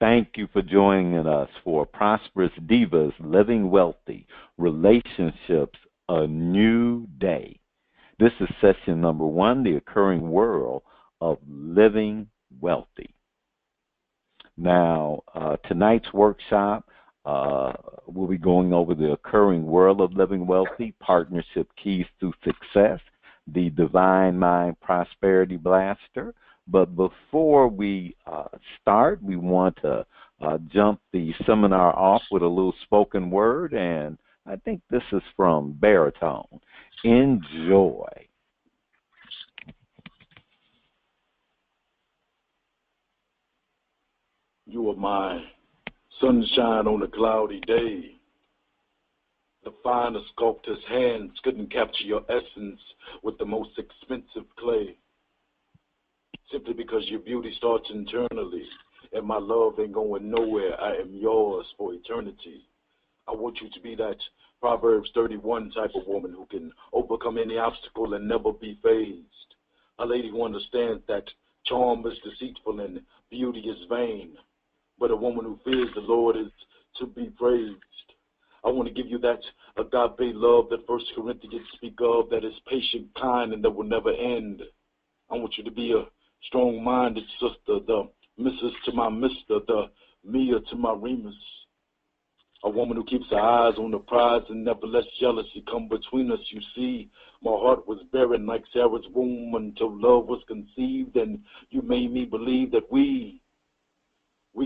Thank you for joining us for Prosperous Divas Living Wealthy Relationships, a New Day. This is session number 1, The Occurring World of Living Wealthy. Now, tonight's workshop, we'll be going over the occurring world of living wealthy, partnership keys to success, the Divine Mind Prosperity Blaster. But before we start, we want to jump the seminar off with a little spoken word, and I think this is from Baritone. Enjoy. You are my sunshine on a cloudy day. The finest sculptor's hands couldn't capture your essence with the most expensive clay. Simply because your beauty starts internally, and my love ain't going nowhere. I am yours for eternity. I want you to be that Proverbs 31 type of woman who can overcome any obstacle and never be fazed. A lady who understands that charm is deceitful and beauty is vain. But a woman who fears the Lord is to be praised. I want to give you that agape love that 1 Corinthians speak of, that is patient, kind, and that will never end. I want you to be a strong-minded sister, the Mrs. to my Mr., the Mia to my Remus. A woman who keeps her eyes on the prize and never lets jealousy come between us. You see, my heart was barren like Sarah's womb until love was conceived, and you made me believe that we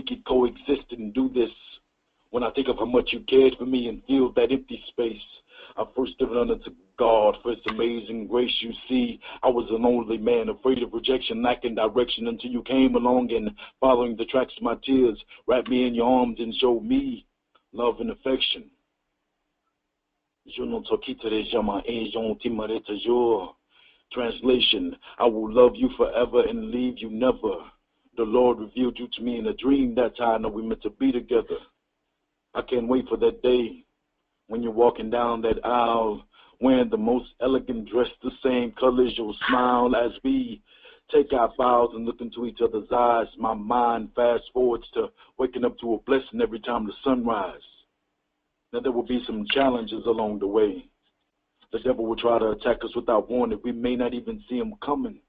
could coexist and do this. When I think of how much you cared for me and feel that empty space, I first give it unto God for His amazing grace. You see, I was a lonely man, afraid of rejection, lacking direction, until you came along and, following the tracks of my tears, wrapped me in your arms and showed me love and affection. Translation, I will love you forever and leave you never. The Lord revealed you to me in a dream that time that we meant to be together. I can't wait for that day when you're walking down that aisle, wearing the most elegant dress, the same color as your smile, as we take our vows and look into each other's eyes. My mind fast forwards to waking up to a blessing every time the sun rises. Now there will be some challenges along the way. The devil will try to attack us without warning. We may not even see him coming.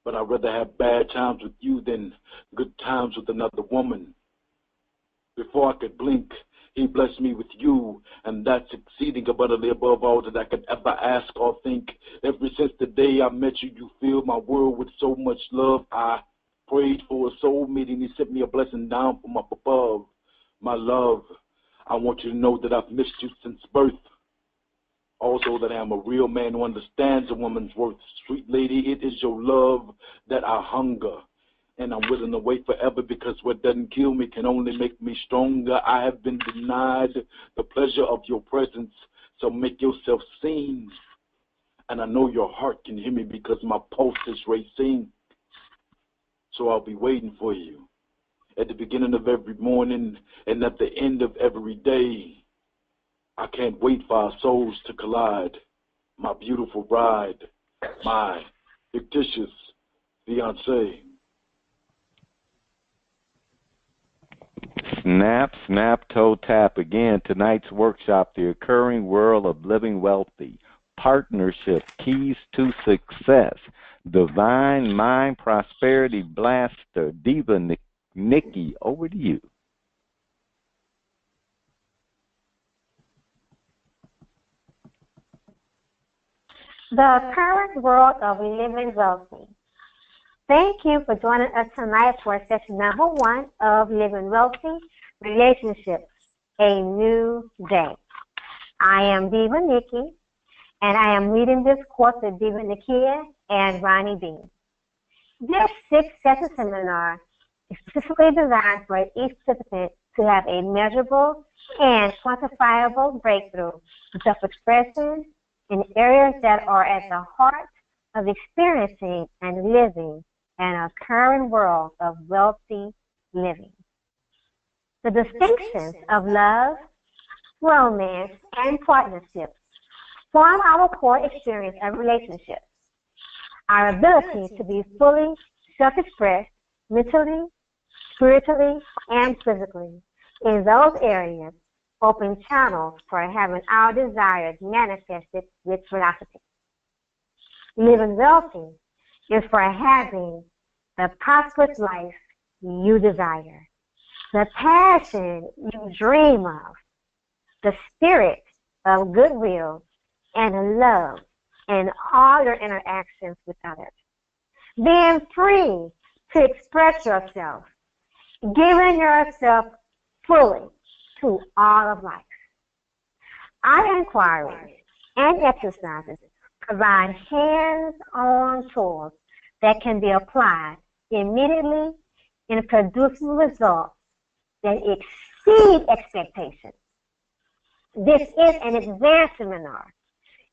But I'd rather have bad times with you than good times with another woman. Before I could blink, He blessed me with you, and that's exceeding abundantly above all that I could ever ask or think. Ever since the day I met you, you filled my world with so much love. I prayed for a soulmate, and He sent me a blessing down from up above. My love, I want you to know that I've missed you since birth. Also that I am a real man who understands a woman's worth. Sweet lady, it is your love that I hunger. And I'm willing to wait forever, because what doesn't kill me can only make me stronger. I have been denied the pleasure of your presence, so make yourself seen. And I know your heart can hear me because my pulse is racing. So I'll be waiting for you at the beginning of every morning and at the end of every day. I can't wait for our souls to collide. My beautiful bride, my fictitious fiancé. Snap, snap, toe tap. Again, tonight's workshop, The Occurring World of Living Wealthy, Partnership Keys to Success, Divine Mind Prosperity Blaster. Diva Nikki, over to you. The Current World of Living Wealthy. Thank you for joining us tonight for session number 1 of Living Wealthy Relationships, a New Day. I am Diva Nikki, and I am leading this course with Diva Nakia and Ronnie B. This 6-session seminar is specifically designed for each participant to have a measurable and quantifiable breakthrough in self-expression in areas that are at the heart of experiencing and living an occurring world of wealthy living. The distinctions of love, romance, and partnerships form our core experience of relationships. Our ability to be fully self-expressed mentally, spiritually, and physically. In those areas, open channels for having our desires manifested with velocity. Living wealthy is for having the prosperous life you desire, the passion you dream of, the spirit of goodwill and love in all your interactions with others. Being free to express yourself, giving yourself fully to all of life. Our inquiries and exercises provide hands-on tools that can be applied immediately in producing results that exceed expectations. This is an advanced seminar.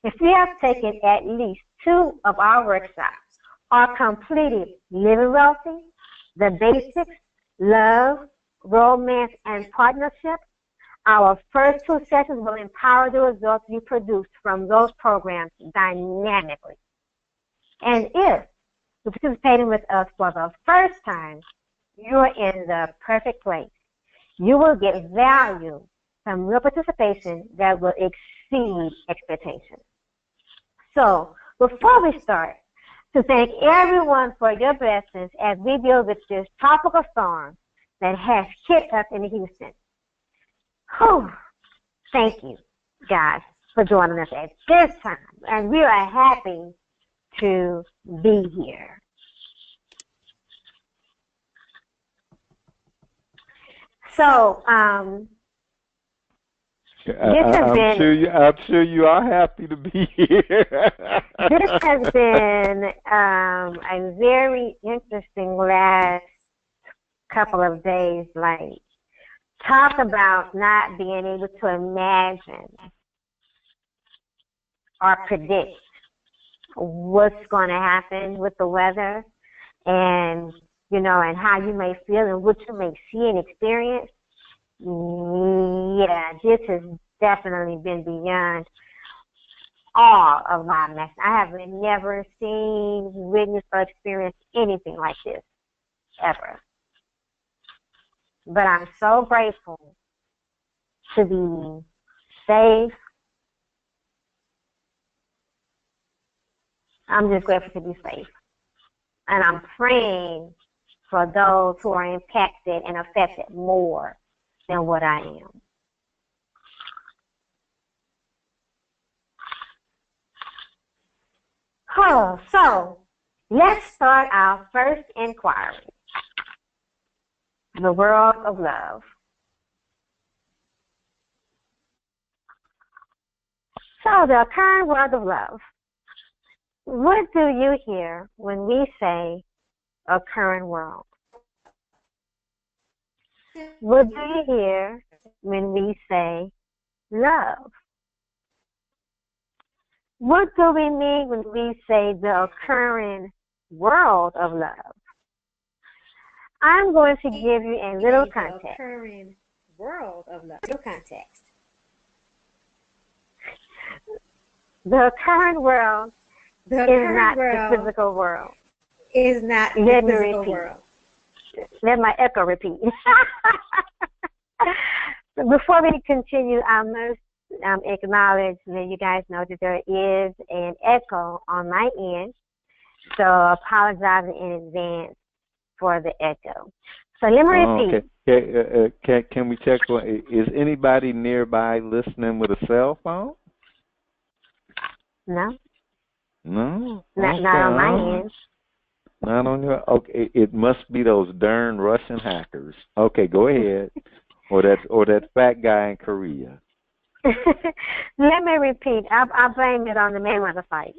If you have taken at least 2 of our workshops or completed Living Wealthy, the basics, love, romance, and partnership, our first 2 sessions will empower the results you produce from those programs dynamically. And if you're participating with us for the first time, you're in the perfect place. You will get value from real participation that will exceed expectations. So, before we start, to thank everyone for your blessings as we deal with this tropical storm that has hit us in Houston. Whew. Thank you, guys, for joining us at this time. And we are happy to be here. So, I'm sure you are happy to be here. This has been a very interesting last couple of days. Like, talk about not being able to imagine or predict what's going to happen with the weather, and and how you may feel and what you may see and experience. Yeah, this has definitely been beyond all of my imagination. I have never seen, witnessed, or experienced anything like this, ever. But I'm so grateful to be safe. I'm just grateful to be safe. And I'm praying for those who are impacted and affected more than what I am. Oh, so let's start our first inquiry. The world of love. So the current world of love. What do you hear when we say a current world? What do you hear when we say love? What do we mean when we say the occurring world of love? I'm going to give you a little context. The occurring world of love. Little context. The current world is not the physical world. Is not the physical world. Let my echo repeat. Before we continue, I must acknowledge that you guys know that there is an echo on my end, so apologizing in advance for the echo. So let me repeat. Okay. Can we check? Is anybody nearby listening with a cell phone? No. No? Not on my end. Not on your. Okay, it must be those darn Russian hackers. Okay, go ahead. or that fat guy in Korea. Let me repeat. I blame it on the man with the fight.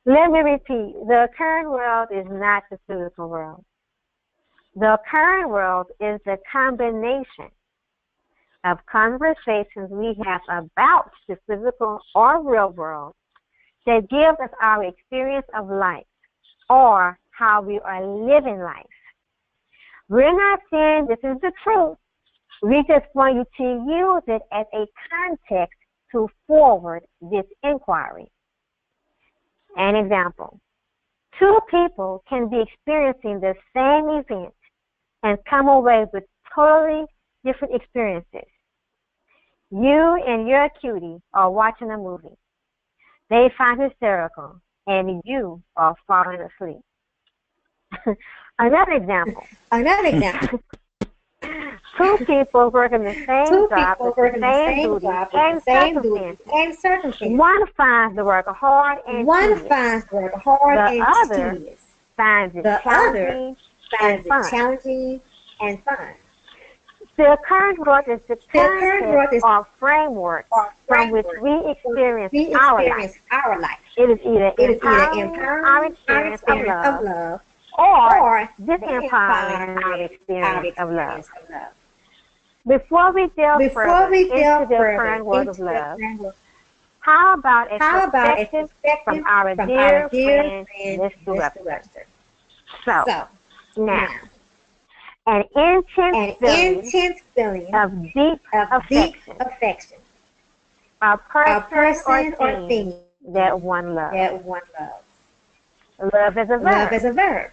Let me repeat. The current world is not the physical world. The current world is the combination of conversations we have about the physical or real world that gives us our experience of life or how we are living life. We're not saying this is the truth. We just want you to use it as a context to forward this inquiry. An example. Two people can be experiencing the same event and come away with totally different experiences. You and your cutie are watching a movie. They find hysterical, and you are falling asleep. Another example. Two people working the same job with the same duties and circumstances. One finds the work hard and tedious. The other finds it challenging and fun. The current world is the concept or framework from which we experience our life. It is either empowering our experience of love or disempowering our experience of love. Before we delve further into the current world of love, how about a perspective from our dear friend, Mr. Webster? So, now, an intense feeling of deep affection, a person or thing that one loves. Love is a verb.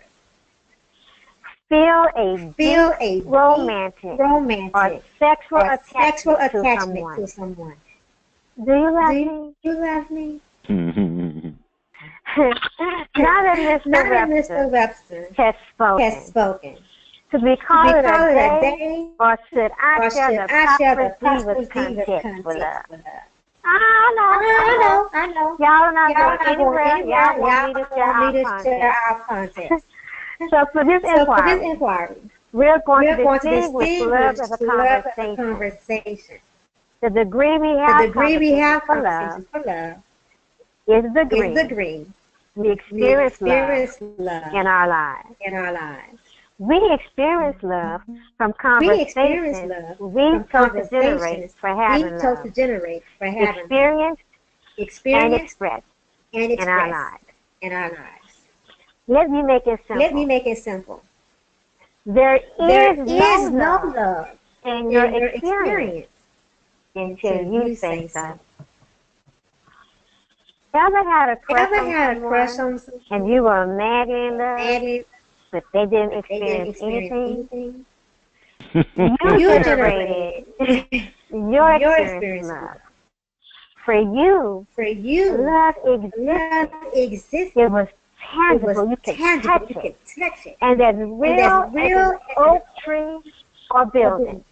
Feel a deep romantic or sexual attachment to someone. Do you love me? Now that Mr. Webster has spoken, to be called a day, or should I share the prosperous context for love? I know. Y'all not going anywhere. Y'all want me to share our context. So for this inquiry, we're going to distinguish love as a conversation. The degree we have for love is the degree we experience love in our lives. We experience love from conversations we chose to generate for having love. Experience and express in our lives. Let me make it simple. There is no love in your experience until you say so. Ever had a crush on someone and you were madly in love, but they didn't experience anything? You generated your experience love. For you, love existed. It was tangible. You could touch it. And as real as an oak tree or building.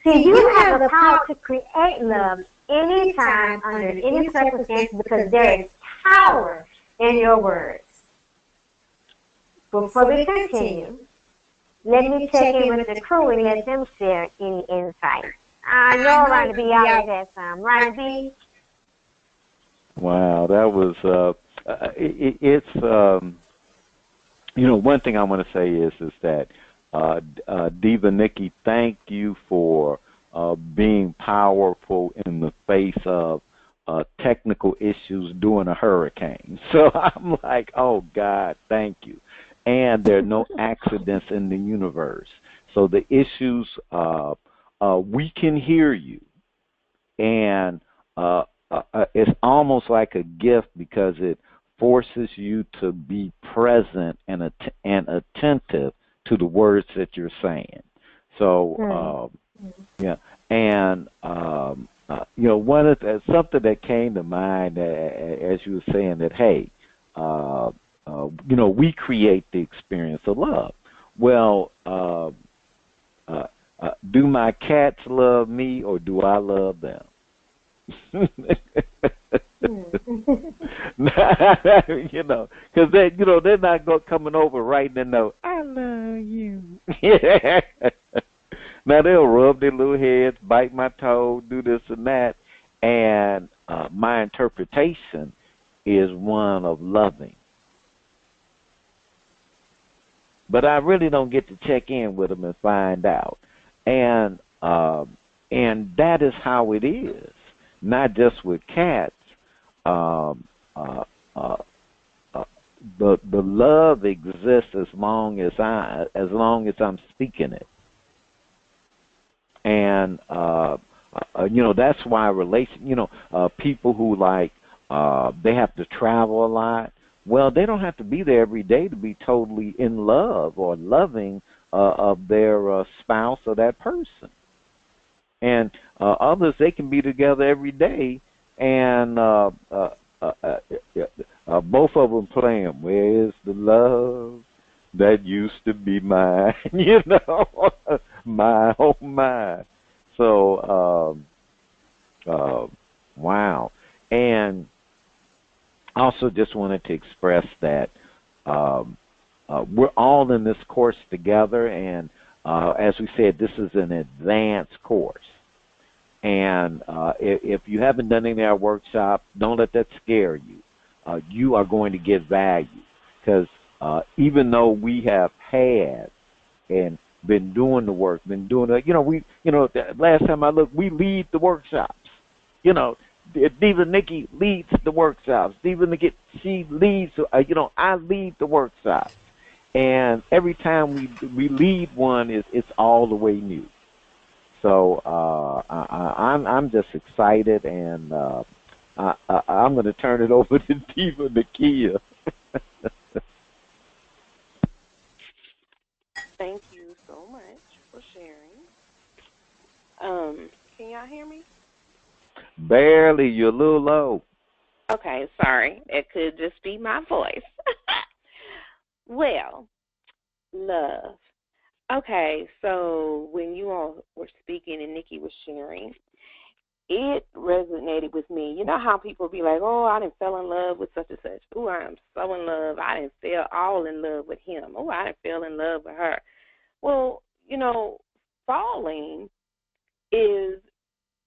See, you have the power to create love anytime, under any circumstance, because there is power in your words. Before we continue, let me check in with the crew and let them share any insight. I know Ronnie B always has some. Ronnie B? Wow, that was, one thing I want to say is that Diva Nikki, thank you for being powerful in the face of technical issues during a hurricane. So I'm like, oh, God, thank you. And there are no accidents in the universe. So the issues, we can hear you. And it's almost like a gift because it forces you to be present and attentive to the words that you're saying. So, yeah. And, one of something that came to mind as you were saying that, hey, we create the experience of love. Well, do my cats love me or do I love them? Because they're not coming over writing a note. I love you. Now they'll rub their little heads, bite my toe, do this and that, and my interpretation is one of loving. But I really don't get to check in with them and find out, and that is how it is. Not just with cats. The love exists as long as I'm speaking it, and that's why people who they have to travel a lot. Well, they don't have to be there every day to be totally in love or loving of their spouse or that person. And others, they can be together every day, and both of them playing, "Where's the love that used to be mine?" You know, my, oh my. So, wow. And also just wanted to express that we're all in this course together, and as we said, this is an advanced course. And if you haven't done any of our workshops, don't let that scare you. You are going to get value, because even though we have had and been doing the work, been doing the, last time I looked, we lead the workshops. You know, Diva Nikki leads the workshops. Diva Nikki, she leads. I lead the workshops, and every time we lead one, it's all the way new. So I'm just excited, and I'm going to turn it over to Diva Nakia. Thank you so much for sharing. Can y'all hear me? Barely, you're a little low. Okay, sorry. It could just be my voice. Well, love. Okay, so when you all were speaking and Nikki was sharing, it resonated with me. You know how people be like, "Oh, I done fell in love with such and such. Oh, I am so in love. I done fell all in love with him. Oh, I done fell in love with her." Well, falling is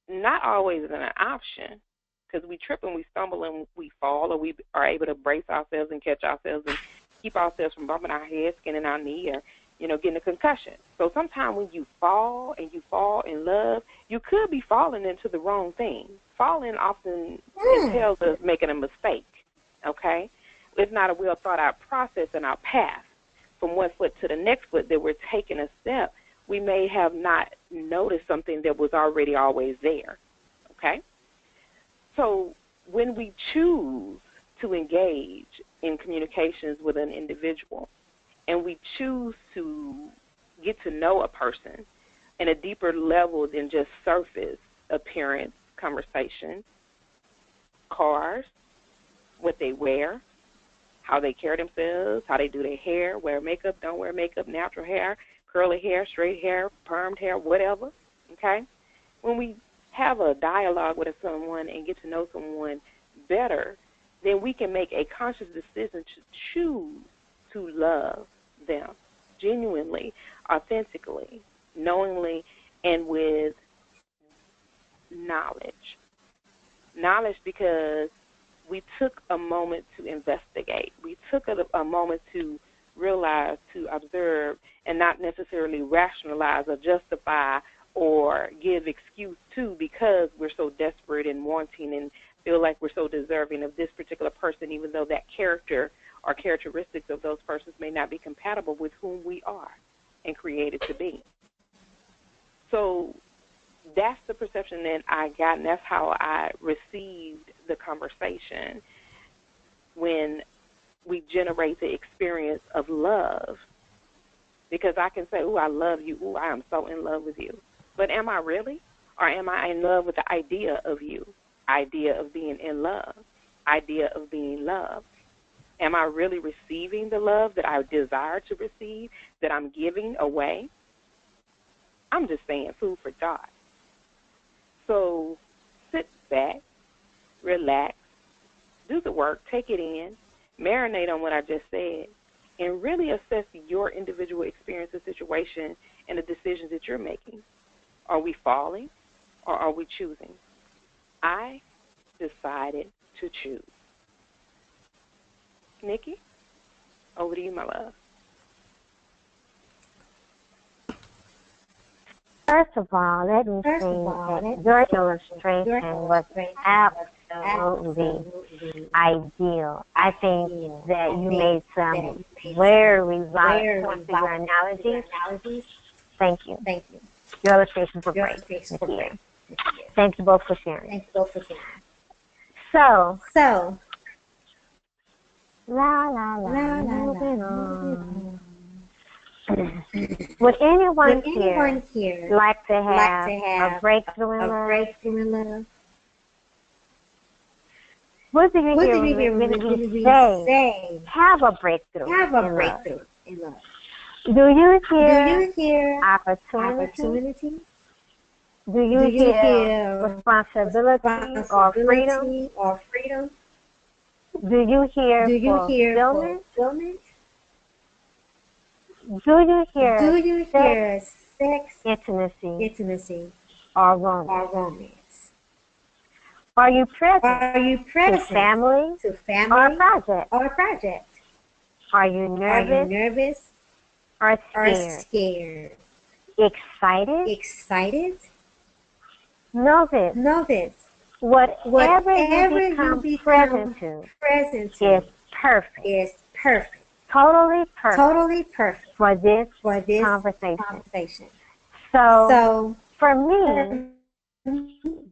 not always an option, because we trip and we stumble and we fall, or we are able to brace ourselves and catch ourselves and keep ourselves from bumping our head, skinning our knee, or getting a concussion. So sometimes when you fall and you fall in love, you could be falling into the wrong thing. Falling often entails us making a mistake, okay? It's not a well thought out process in our path from one foot to the next foot that we're taking a step. We may have not noticed something that was already always there, okay? So when we choose to engage in communications with an individual, and we choose to get to know a person in a deeper level than just surface appearance conversation, cars, what they wear, how they carry themselves, how they do their hair, wear makeup, don't wear makeup, natural hair, curly hair, straight hair, permed hair, whatever, okay? When we have a dialogue with someone and get to know someone better, then we can make a conscious decision to choose to love them genuinely, authentically, knowingly, and with knowledge. Knowledge, because we took a moment to investigate. We took a moment to realize, to observe, and not necessarily rationalize or justify or give excuse to, because we're so desperate and wanting and feel like we're so deserving of this particular person, even though that character or characteristics of those persons may not be compatible with whom we are and created to be. So that's the perception that I got, and that's how I received the conversation when we generate the experience of love. Because I can say, "Ooh, I love you. Ooh, I am so in love with you." But am I really? Or am I in love with the idea of you, idea of being in love, idea of being loved? Am I really receiving the love that I desire to receive, that I'm giving away? I'm just saying, food for thought. So sit back, relax, do the work, take it in, marinate on what I just said, and really assess your individual experience and situation and the decisions that you're making. Are we falling or are we choosing? I decided to choose. Nikki, over to you, my love. First of all, let me say that your illustration was absolutely ideal. I think that you made some very valid points in your analogies. Thank you. Your illustrations were great. Thank you both for sharing. So La la la, La la moving la, moving on. on. Would anyone Would anyone here like to like have to a have breakthrough in a love? breakthrough in love? What do you What hear do you hear when when we we say say have a breakthrough have a in love? breakthrough in love? Do you Do hear you hear opportunity? opportunity? Do you Do you hear hear responsibility or freedom? responsibility or freedom? Do you hear Do you hear fulfillment? fulfillment? Do you Do hear you sex, hear sex, intimacy, intimacy, or romance? or romance? Are you present Are you to present family to or family project? or project? Are you Are you nervous nervous or or scared? scared? Excited? Excited? Know this. Know this. Whatever you Whatever you become become present to present is to perfect. is perfect. Totally perfect Totally perfect for this for this conversation. conversation. So, So, for for me,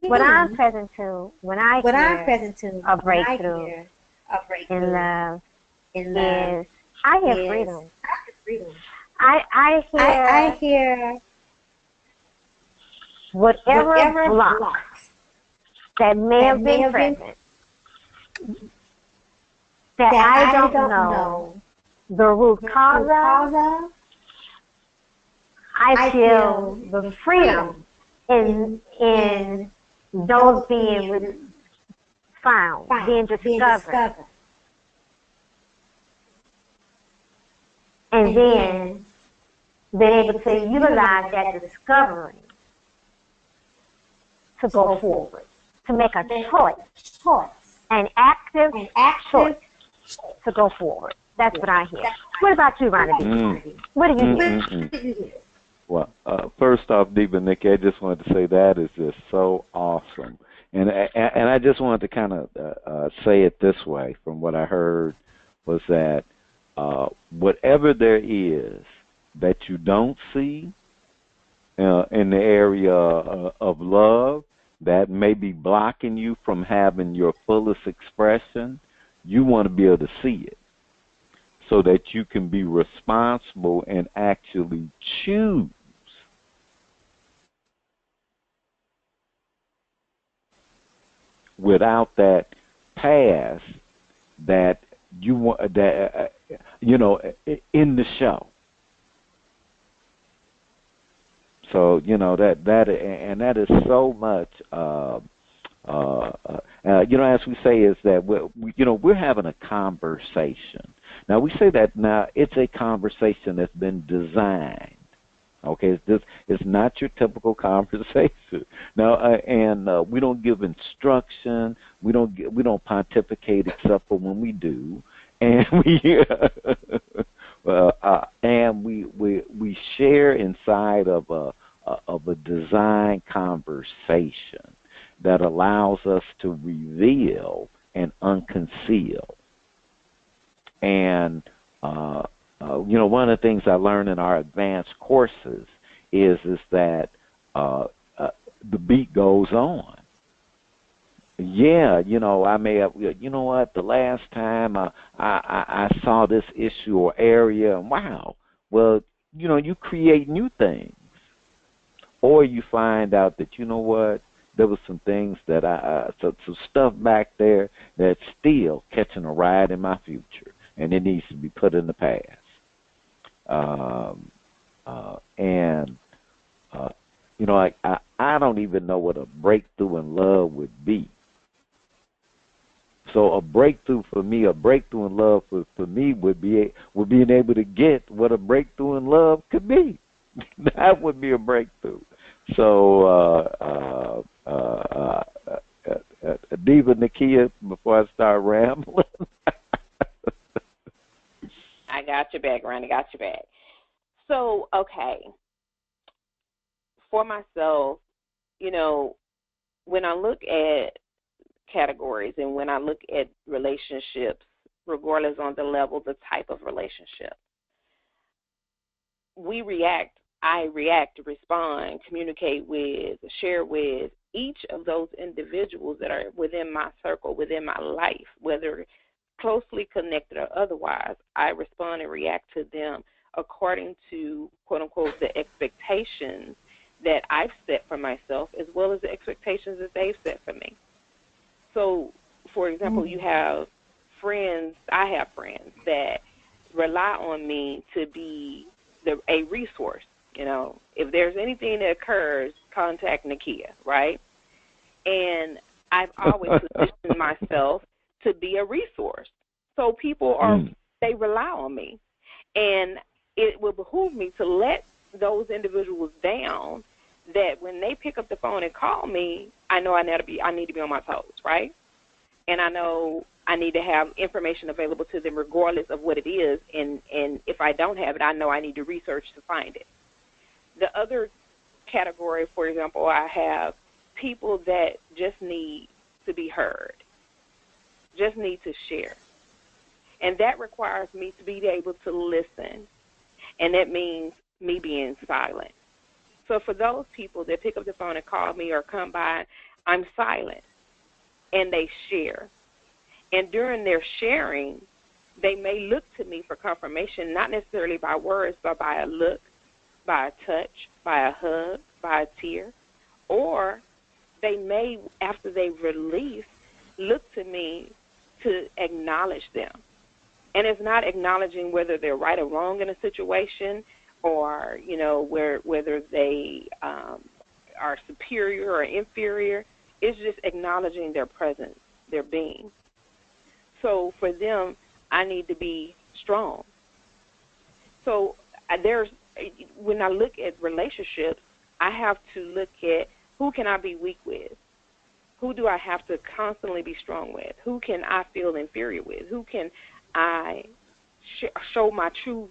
what me, I'm present to when I what I'm hear present to a when I breakthrough hear a in breakthrough love in love is I hear is freedom. freedom. I I hear hear whatever blocks that may have been present that I don't know the root cause of. I feel the freedom in those being found, being discovered, and then being able to utilize that discovery to go forward, to make a choice, an active choice to go forward. That's what I hear. What about you, Ronnie? What do you hear? Well, first off, Diva Nikki, I just wanted to say that is just so awesome. And I just wanted to kind of say it this way from what I heard was that whatever there is that you don't see in the area of love that may be blocking you from having your fullest expression, you want to be able to see it so that you can be responsible and actually choose without that past that you want that in the show. So that is so much. As we say, is that we're having a conversation. Now we say that now it's a conversation that's been designed. Okay, it's not your typical conversation. Now, and we don't give instruction. We don't pontificate except for when we do, and we share inside of a design conversation that allows us to reveal and unconceal. And one of the things I learned in our advanced courses is that the beat goes on. Yeah, I may have, the last time I saw this issue or area, and wow, well, you create new things. Or you find out that, there was some things that some stuff back there that's still catching a ride in my future, and it needs to be put in the past. I don't even know what a breakthrough in love would be. So a breakthrough in love for me would be being able to get what a breakthrough in love could be. That would be a breakthrough. So, Diva Nikia, before I start rambling. I got your back, Ronnie. Got your back. So, okay. For myself, when I look at categories and when I look at relationships, regardless on the level, the type of relationship, I react, respond, communicate with, share with each of those individuals that are within my circle, within my life, whether closely connected or otherwise, I respond and react to them according to, quote unquote, the expectations that I've set for myself, as well as the expectations that they've set for me. So, for example, you have friends, I have friends that rely on me to be a resource. You know, if there's anything that occurs, contact Nakia, right? And I've always positioned myself to be a resource. So people they rely on me. And it will behoove me to let those individuals down that when they pick up the phone and call me, I know I need to be on my toes, right? And I know I need to have information available to them regardless of what it is. And if I don't have it, I know I need to research to find it. The other category, for example, I have people that just need to be heard, just need to share. And that requires me to be able to listen. And that means me being silent. So for those people that pick up the phone and call me or come by, I'm silent. And they share. And during their sharing, they may look to me for confirmation, not necessarily by words, but by a look, by a touch, by a hug, by a tear. Or they may, after they release, look to me to acknowledge them. And it's not acknowledging whether they're right or wrong in a situation, or, you know, whether they are superior or inferior. It's just acknowledging their presence, their being. So for them, I need to be strong. So when I look at relationships, I have to look at who can I be weak with? Who do I have to constantly be strong with? Who can I feel inferior with? Who can I show my true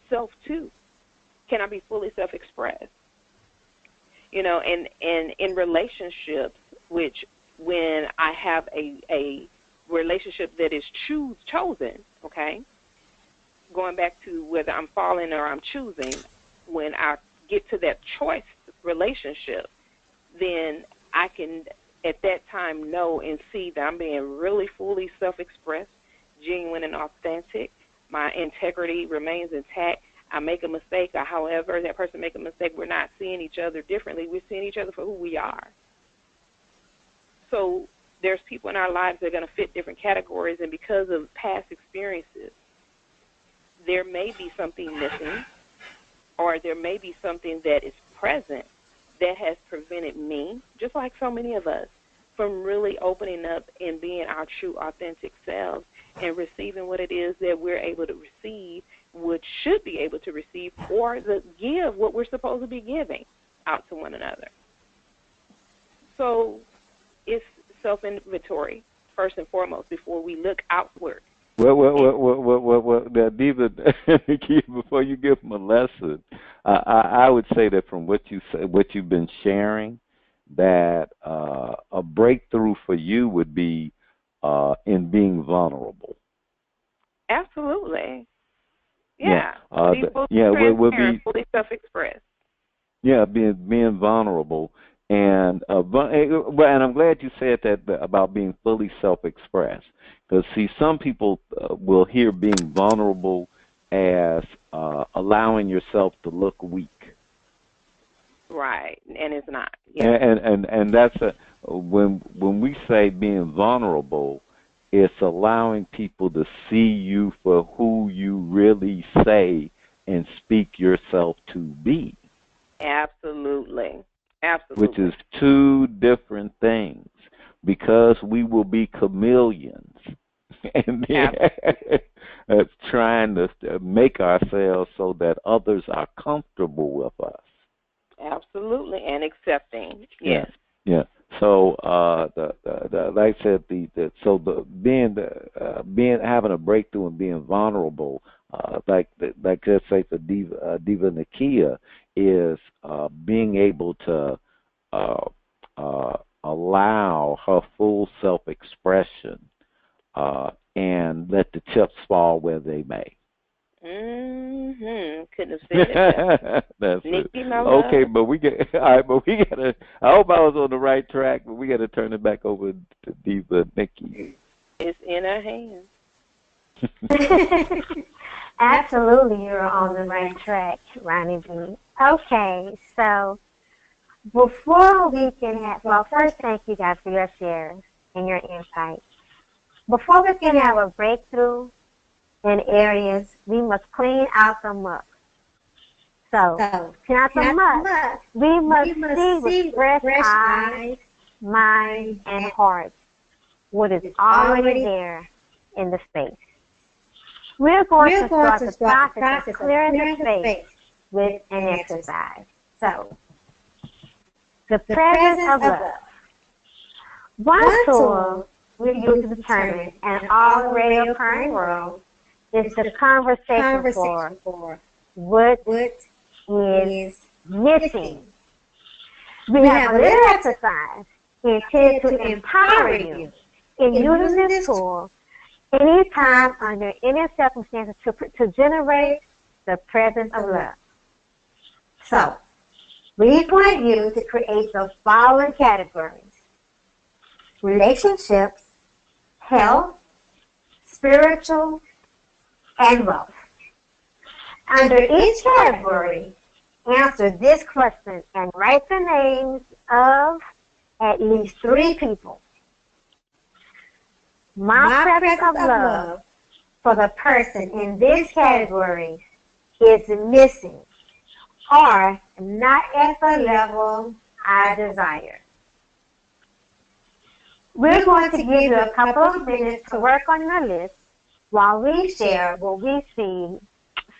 self to? Can I be fully self-expressed? You know, and in relationships, which when I have a relationship that is chosen, okay, going back to whether I'm falling or I'm choosing, when I get to that choice relationship, then I can at that time know and see that I'm being really fully self-expressed, genuine and authentic. My integrity remains intact. I make a mistake, or however that person make a mistake, we're not seeing each other differently. We're seeing each other for who we are. So there's people in our lives that are going to fit different categories, and because of past experiences, there may be something missing, or there may be something that is present that has prevented me, just like so many of us, from really opening up and being our true, authentic selves and receiving what it is that we're able to receive, which should be able to receive, or give what we're supposed to be giving out to one another. So it's self-inventory, first and foremost, before we look outward. Well, Diva, before you give them a lesson, I would say that from what you've been sharing, that a breakthrough for you would be in being vulnerable. Absolutely. Yeah. Fully self-expressed. Yeah, being vulnerable. And I'm glad you said that about being fully self-expressed, because see, some people will hear being vulnerable as allowing yourself to look weak. Right, and it's not. Yeah. And that's when we say being vulnerable, it's allowing people to see you for who you really say and speak yourself to be. Absolutely. Absolutely. Which is two different things, because we will be chameleons and trying to make ourselves so that others are comfortable with us. Absolutely, and accepting. Yes. Yeah. So, like I said, having a breakthrough and being vulnerable, like let's say for Diva Nikki is being able to allow her full self-expression and let the chips fall where they may. Couldn't have said it. That's Nikki, it. my love. Okay, but we gotta. I hope I was on the right track, but we gotta turn it back over to Diva Nikki. It's in her hands. Absolutely, you're on the right track, Ronnie B. Okay, so before we can have, well, first, thank you guys for your shares and your insights. Before we can have a breakthrough in areas, we must clean out the muck. So, clean out the muck. We must see with fresh eyes, mind, and heart what is already there in the space. We're going to start the process of clearing the space with an exercise. So, the presence of love. One tool we use to determine an already occurring world is the conversation for what is missing. We have a little exercise intended to empower you in using this tool anytime under any circumstances to generate the presence of love. So, we want you to create the following categories: relationships, health, spiritual, and wealth. Under each category, answer this question and write the names of at least 3 people. My presence of love for the person in this category is missing or not at the level I desire. We're going to give you a couple of minutes to work on your list while we share what we see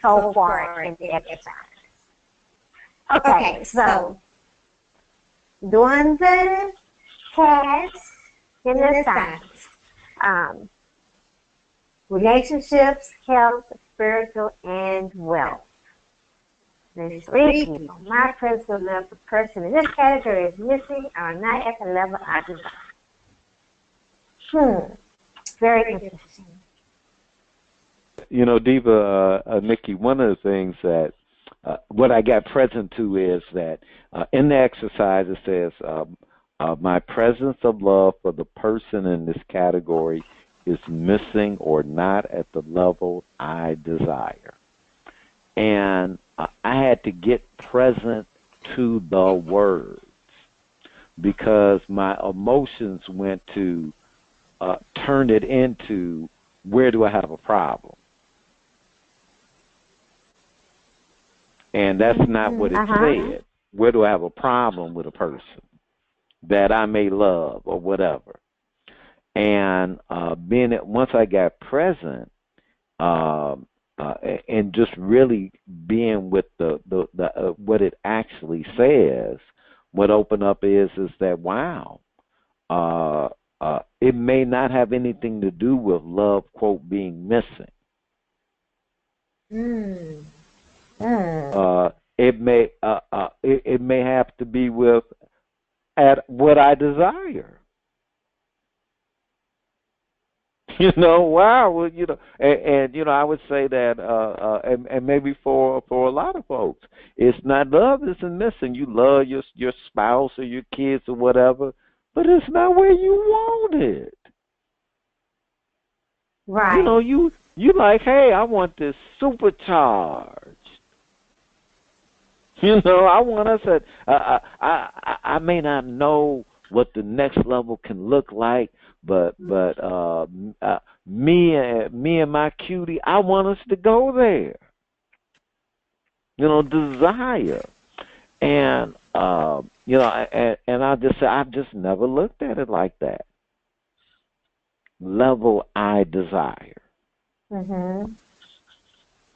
so far in the exercise. Okay, so doing the tasks in the science. Relationships, health, spiritual, and wealth. There's 3 people. My presence of love, the person in this category is missing or not at the level I desire. Very interesting. You know, Diva, Nikki, one of the things that what I got present to is that in the exercise it says, my presence of love for the person in this category is missing or not at the level I desire. And I had to get present to the words because my emotions went to turn it into, where do I have a problem? And that's not what it said. Where do I have a problem with a person that I may love or whatever? And once I got present and just really being with the what it actually says, what opened up is that, wow, it may not have anything to do with love, quote, being missing. It may have to be with at what I desire. You know, wow. Well, you know, and you know, I would say that, and maybe for a lot of folks, it's not love isn't missing. You love your spouse or your kids or whatever, but it's not where you want it. Right. You know, you like, hey, I want this supercharged. You know, I want us at. I may not know what the next level can look like, but me and my cutie, I want us to go there. You know, desire, and you know, and I just say I've just never looked at it like that. Level I desire.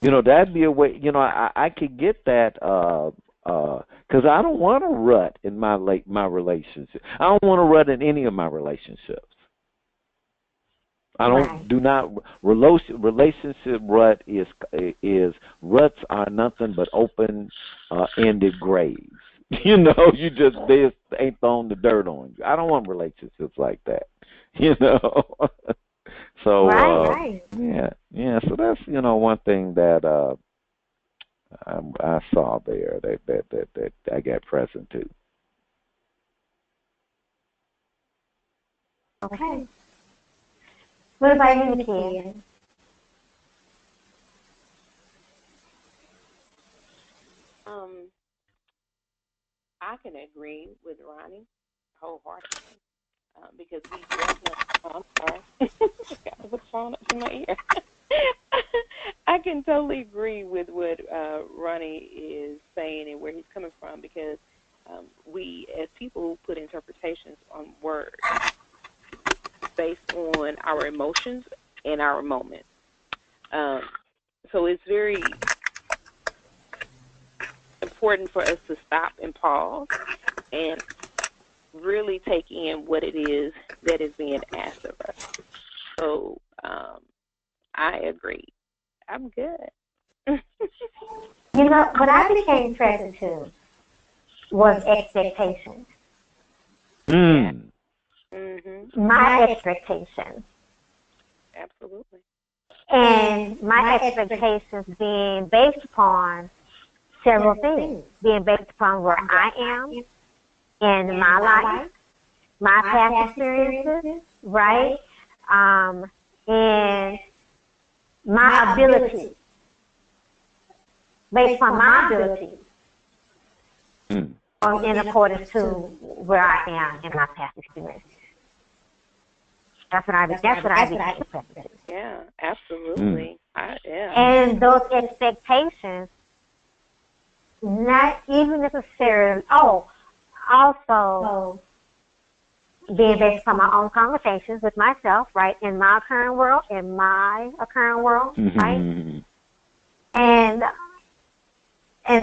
You know, that'd be a way. You know, I could get that because I don't want to rut in my relationship. I don't want to rut in any of my relationships. I don't do not relationship rut is ruts are nothing but open ended graves. You know, you just they ain't throwing the dirt on you. I don't want relationships like that. You know. So yeah. So that's, you know, one thing that I saw there that I got present to. Okay. What about you, Nakia? I can agree with Ronnie wholeheartedly because we definitely. Oh, I'm sorry. Got to put the phone up to my ear. I can totally agree with what Ronnie is saying and where he's coming from because we, as people, put interpretations on words based on our emotions and our moments. So it's very important for us to stop and pause and really take in what it is that is being asked of us. So I agree. I'm good. You know, what I became present to was expectations. My expectations. Absolutely. And my expectations being based upon several things, being based upon where I am in my life, my past experiences, right? And my ability, based on my ability, in accordance to where I am in my past experiences. That's what I became expected. Yeah, absolutely. And those expectations, not even necessarily, also being based on my own conversations with myself, right, in my current world, right, and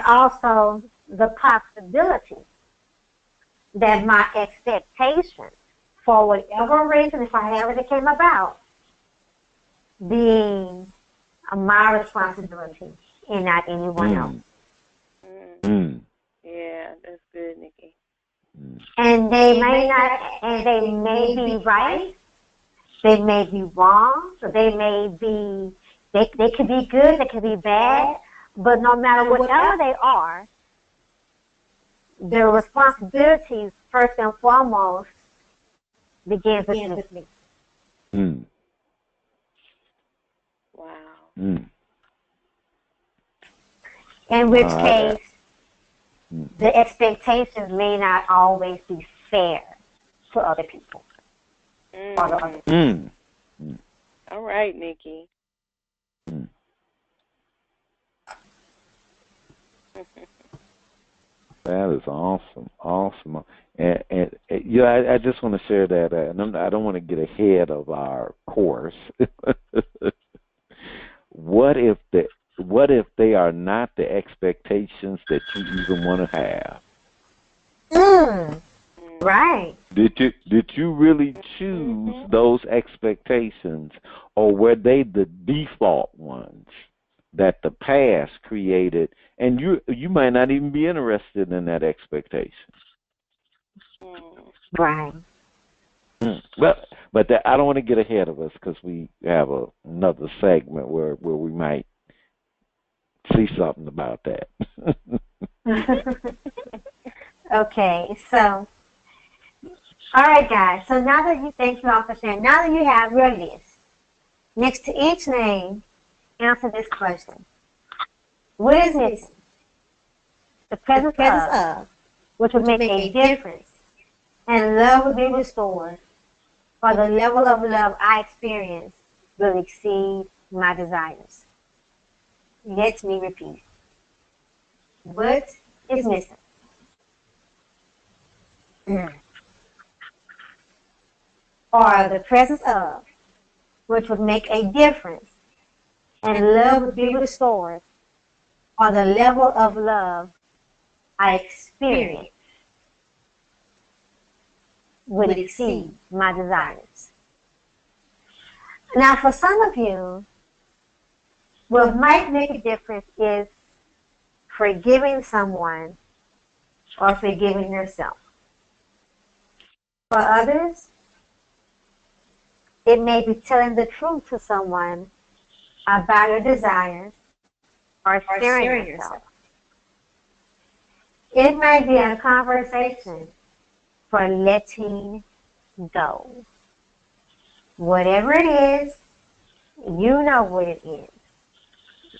also the possibility that my expectations, for whatever reason, if I ever came about, being my responsibility and not anyone else. Yeah, that's good, Nikki. And they may be right, they may be wrong, they could be good, they could be bad, but no matter whatever they are, their responsibilities, first and foremost, begins with me. Wow. In which case, the expectations may not always be fair to other people. All right, Nikki. That is awesome. And yeah, I just want to share that, and I don't want to get ahead of our course. What if they are not the expectations that you even want to have? Right. Did you really choose those expectations, or were they the default ones that the past created, and you might not even be interested in that expectation? Right. Well, but I don't want to get ahead of us because we have another segment where we might see something about that. Okay, so, all right, guys. So now that thank you all for sharing. Now that you have your list, next to each name, answer this question: what is missing? The presence of, which would make a difference, and love would be restored, or the level of love I experience will exceed my desires. Let me repeat. What is missing? Or the presence of, which would make a difference, and love would be restored, or the level of love I experience would exceed my desires. Now, for some of you, what might make a difference is forgiving someone or forgiving yourself. For others, it may be telling the truth to someone about your desires or sharing yourself. It might be a conversation for letting go. Whatever it is, you know what it is.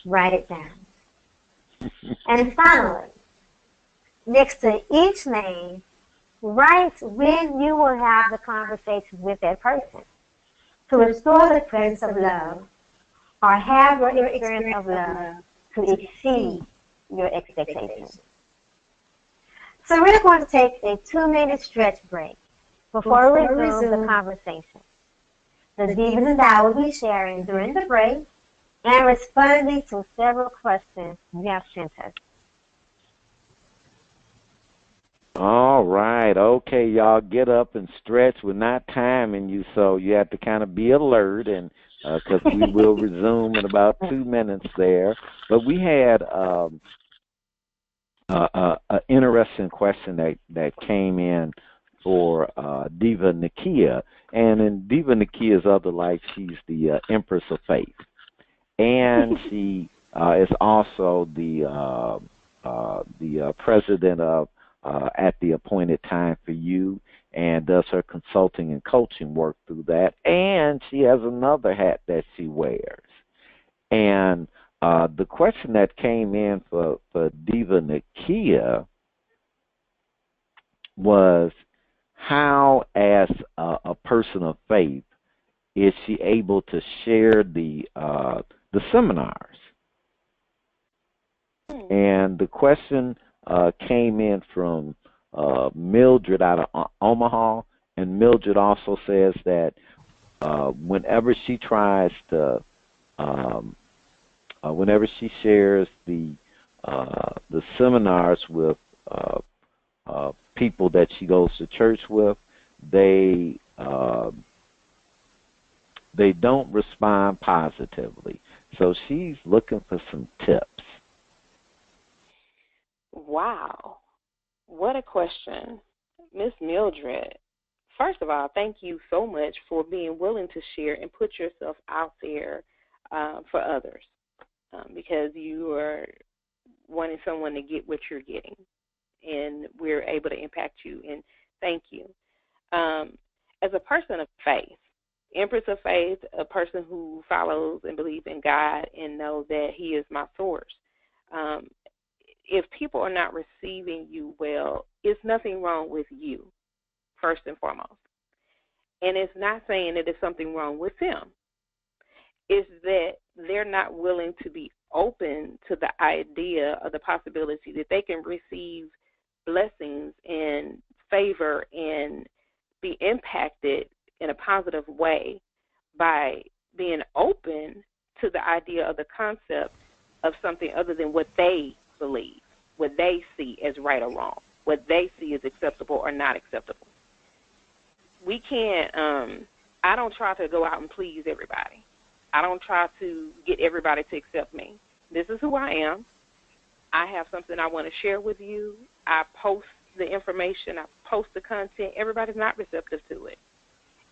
Write it down. And finally, next to each name, write when you will have the conversation with that person to restore the presence of love or have your experience of love to exceed your expectations. So we're going to take a 2-minute stretch break before we resume the conversation. The Divas and I will be sharing during the break and responding to several questions you have sent us. All right. Okay, y'all get up and stretch. We're not timing you, so you have to kind of be alert, and because we will resume in about 2 minutes there. But we had an interesting question that came in for Diva Nikia. And in Diva Nikia's other life, she's the Empress of Faith. And she is also the president of At the Appointed Time for You, and does her consulting and coaching work through that. And she has another hat that she wears. And the question that came in for Diva Nikia was, how, as a person of faith, is she able to share the seminars? And the question came in from Mildred out of Omaha, and Mildred also says that whenever she tries to, whenever she shares the seminars with people that she goes to church with, they don't respond positively. So she's looking for some tips. Wow. What a question. Miss Mildred, first of all, thank you so much for being willing to share and put yourself out there for others, because you are wanting someone to get what you're getting, and we're able to impact you, and thank you. As a person of faith, Empress of Faith, a person who follows and believes in God and know that He is my source, if people are not receiving you well, it's nothing wrong with you, first and foremost. And it's not saying that there's something wrong with them. It's that they're not willing to be open to the idea of the possibility that they can receive blessings and favor and be impacted in a positive way by being open to the idea of the concept of something other than what they believe, what they see as right or wrong, what they see as acceptable or not acceptable. We can't, I don't try to go out and please everybody. I don't try to get everybody to accept me. This is who I am. I have something I want to share with you. I post the information. I post the content. Everybody's not receptive to it.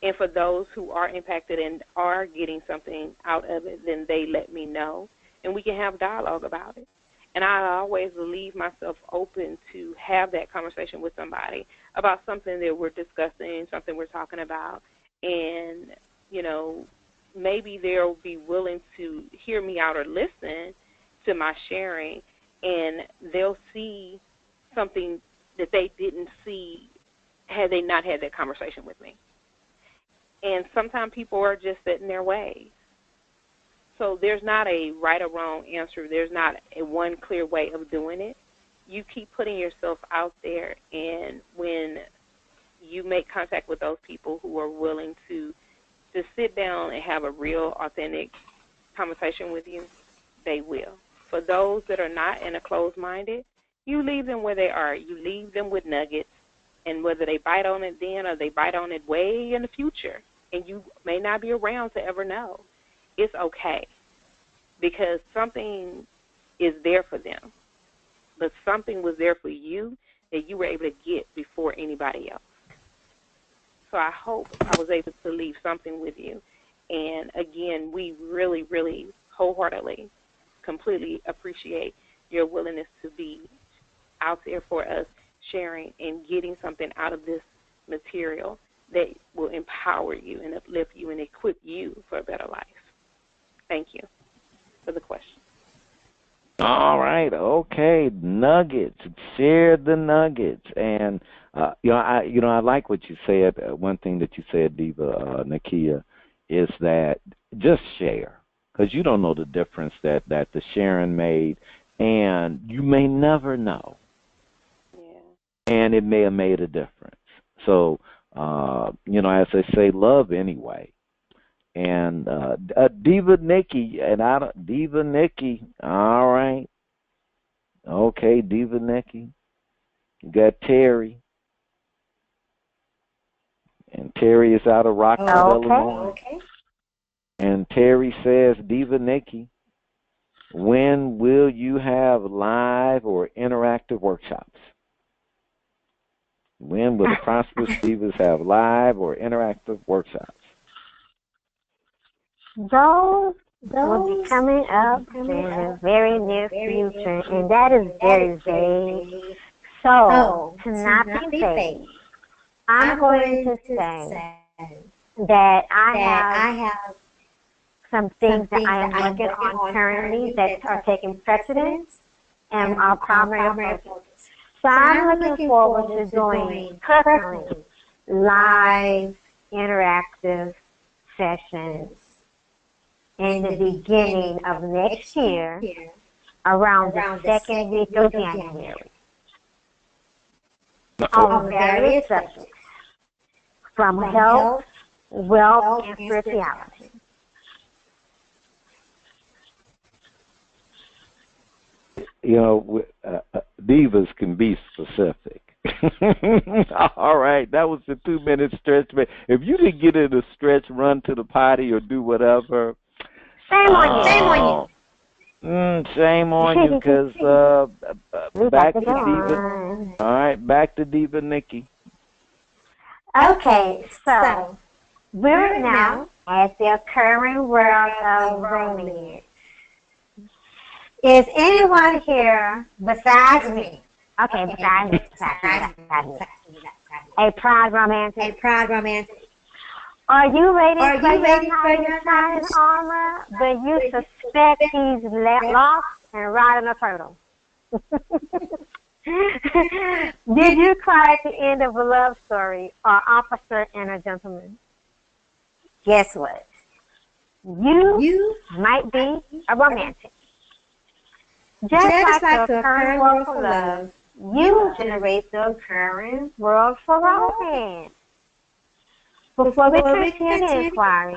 And for those who are impacted and are getting something out of it, then they let me know, and we can have dialogue about it. And I always leave myself open to have that conversation with somebody about something that we're discussing, something we're talking about. And, you know, maybe they'll be willing to hear me out or listen to my sharing, and they'll see something that they didn't see had they not had that conversation with me. And sometimes people are just set in their ways. So there's not a right or wrong answer. There's not a one clear way of doing it. You keep putting yourself out there, and when you make contact with those people who are willing to just sit down and have a real, authentic conversation with you, they will. For those that are not and are closed-minded, you leave them where they are. You leave them with nuggets, and whether they bite on it then or they bite on it way in the future, and you may not be around to ever know, it's okay, because something is there for them, but something was there for you that you were able to get before anybody else. So I hope I was able to leave something with you. And again, we really, really wholeheartedly, completely appreciate your willingness to be out there for us, sharing and getting something out of this material that will empower you and uplift you and equip you for a better life. Thank you for the question. All right, okay, nuggets. Share the nuggets, and I like what you said. One thing that you said, Diva Nakia, is that just share, because you don't know the difference that the sharing made, and you may never know, and it may have made a difference. So, as they say, love anyway. And Diva Nikki, Diva Nikki. All right, okay, Diva Nikki. You got Terry, and Terry is out of Rockford, Illinois. Okay. And Terry says, Diva Nikki, when will you have live or interactive workshops? When will the Prosperous Divas have live or interactive workshops? Those will be coming up in the very near future, and that is very vague. So, to not be vague, I'm going to say that I have some things that I am working on currently that are taking precedence and are primary focus. So I'm looking forward to doing personally live interactive sessions in the beginning of next year, around the second week of January, on various subjects, from health, wealth, and spirituality. Divas can be specific. All right, that was the 2-minute stretch. If you didn't get in a stretch, run to the potty or do whatever. Shame on you. Shame on you, because back to Diva. All right, back to Diva Nikki. Okay, so we're now at the occurring world of romance. Is anyone here besides me? Okay, besides me. A proud romantic. Are you ready for your shining armor? But you suspect he's lost and riding a turtle. Did you cry at the end of a love story or Officer and a Gentleman? Guess what? You might be a romantic. Just like the current world for love, you generate the current world for romance. Before we continue the inquiry,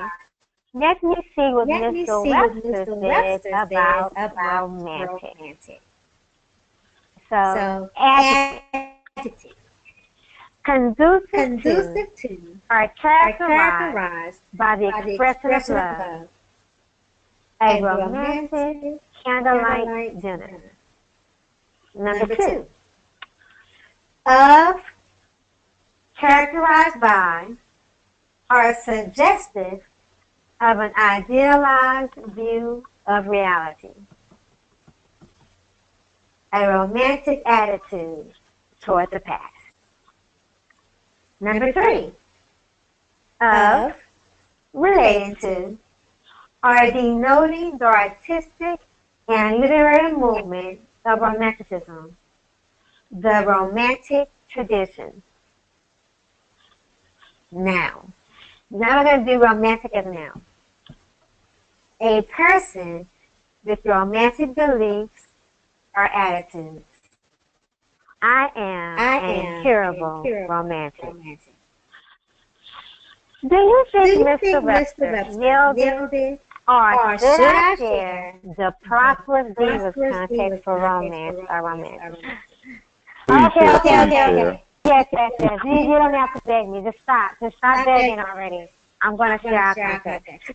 let me see what Mr. Webster says about romantic. So, adjective. Conducive to are characterized by the expression of love. A romantic candlelight dinner. Number 2. Of, characterized by, are suggestive of an idealized view of reality. A romantic attitude toward the past. Number 3. Of, relating to, are denoting the artistic and literary movement of Romanticism, the Romantic tradition. Now we're going to do romantic as a noun. A person with romantic beliefs or attitudes. I am an incurable romantic. Do you think Mr. Webster nailed it? Or should I share the prosperous divas context for romance or romantic? Okay. Yes. You don't have to beg me. Just stop begging already. I'm going to share our context.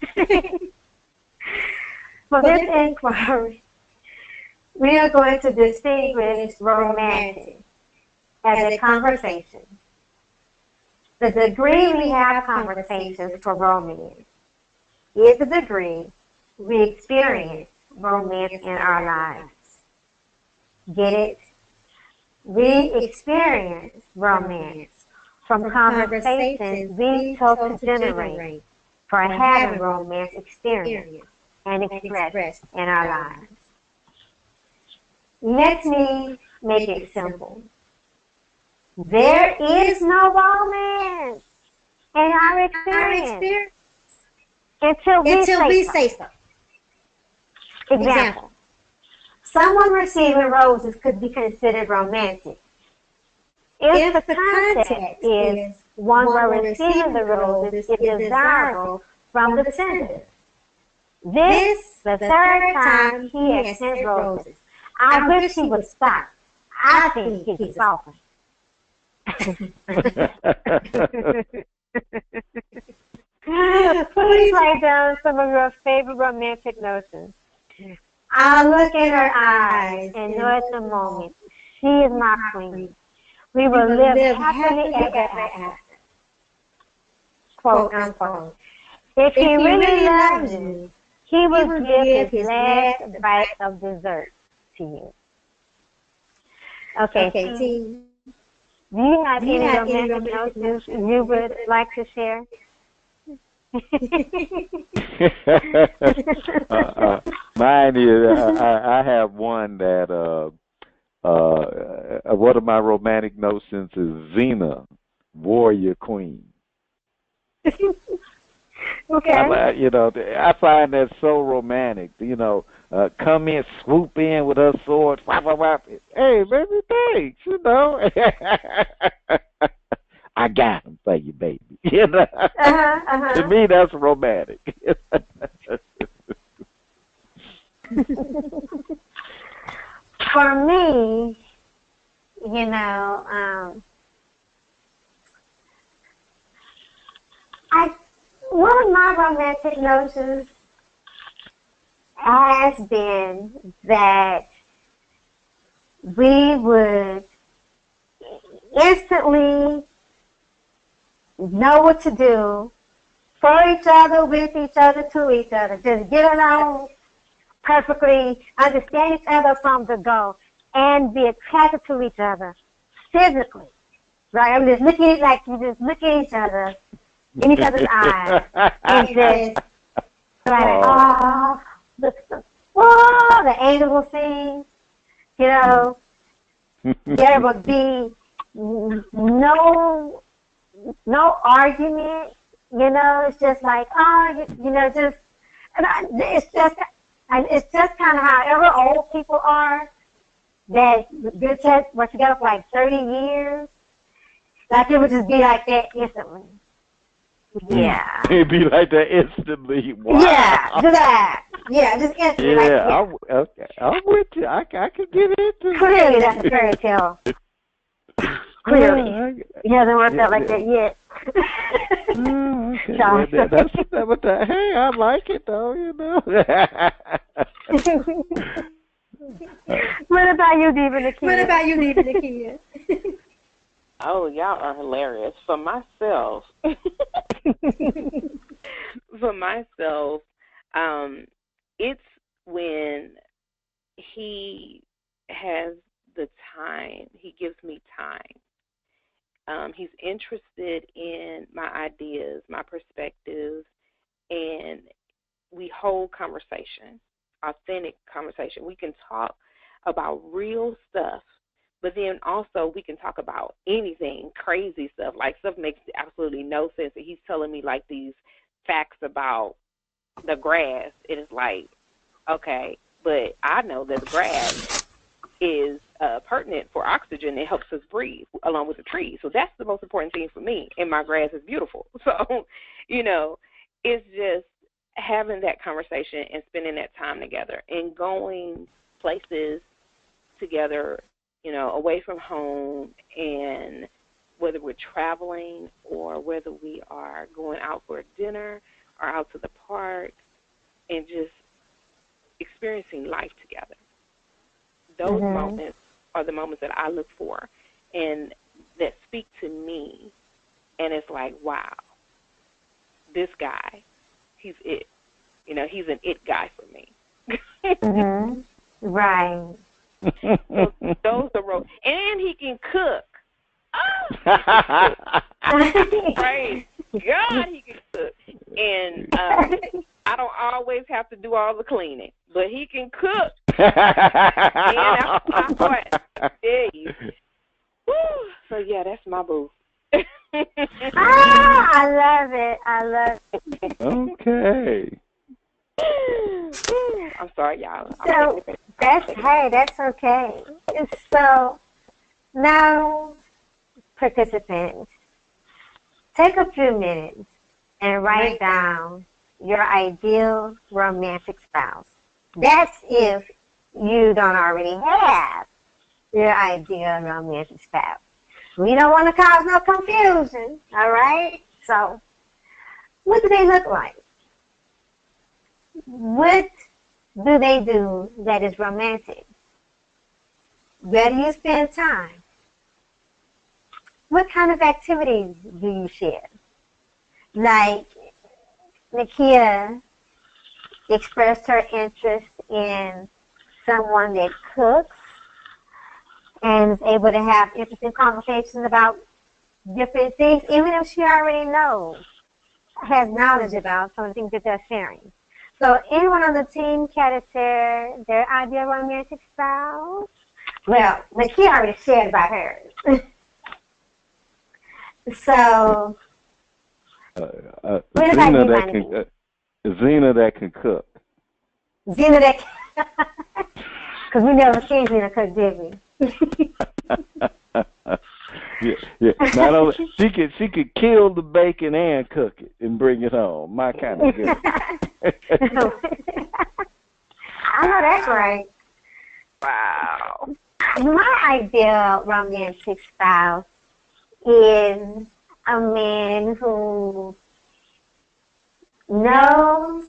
For this inquiry, we are going to distinguish romantic as a conversation. The degree we have conversations for romance is the degree we experience romance in our lives. Get it? We experience romance from conversations we chose to generate for having romance experience and expressed in our lives. let me make it simple. There is no romance in our experience until we say so. Example. Someone receiving roses could be considered romantic if the context is one where receiving the roses is desirable from the sender. This, the third time he has sent roses. I wish he would stop. I think he's softened. Please write down some of your favorite romantic notions. I look in her eyes and know at the moment she is my queen. We will live happily ever after. Quote unquote. If he really loves you, he will give his last bite of dessert to you. Okay, T. Do you have any romantic notions you would like to share? Mine is I have one that one of my romantic notions is Xena, warrior queen. Okay. I find that so romantic. Come in, swoop in with her sword. Whop, whop, whop. Hey, baby, thanks. I got him for you, baby. To me, that's romantic. For me, one of my romantic notions has been that we would instantly know what to do for each other, with each other, to each other. Just get along perfectly, understand each other from the go, and be attracted to each other physically. Right? I'm just looking at like you just look at each other in each other's eyes and just like, the angel will sing, there would be no argument, it's just like, it's just kind of however old people are that were together for like 30 years, like it would just be like that instantly. Yeah. It'd be like that instantly. Wow. Just instantly. Yeah, I'm with you. I can get into it. Clearly, that's a fairy tale. Clearly. He hasn't worked out like that yet. Okay. Hey, I like it, though, What about you, Diva Nikki? Oh, y'all are hilarious. For myself, it's when he has the time, he gives me time. He's interested in my ideas, my perspectives, and we hold conversation, authentic conversation. We can talk about real stuff, but then also we can talk about anything, crazy stuff, like stuff makes absolutely no sense. And he's telling me like these facts about the grass. It is like, okay, but I know that the grass is pertinent for oxygen. It helps us breathe along with the trees. So that's the most important thing for me. And my grass is beautiful. So, it's just having that conversation and spending that time together and going places together, away from home, and whether we're traveling or whether we are going out for dinner or out to the park and just experiencing life together. Those moments are the moments that I look for and that speak to me, and it's like, wow, this guy, he's it. He's an it guy for me. Right. So those are and he can cook. Oh, praise God, he can cook. And I don't always have to do all the cleaning, but he can cook. that's my point. I tell you. Woo. So yeah, that's my boo. I love it. I love it. Okay. I'm sorry, y'all. So that's okay. So now, participants, take a few minutes and write down your ideal romantic spouse. That's if you don't already have your ideal romantic spouse. We don't want to cause no confusion, all right? So, what do they look like? What do they do that is romantic? Where do you spend time? What kind of activities do you share? Like, Nakia expressed her interest in someone that cooks and is able to have interesting conversations about different things, even if she already knows, has knowledge about some of the things that they're sharing. So anyone on the team can share their ideal romantic spouse? Well, Nakia already shared about hers. So, what Zena about that you, can Zena that can cook. Zena that because we never seen Zena cook, did we? Yeah. Not only she could kill the bacon and cook it and bring it home. My kind of good. I know that's right. Wow. My ideal romantic spouse is a man who knows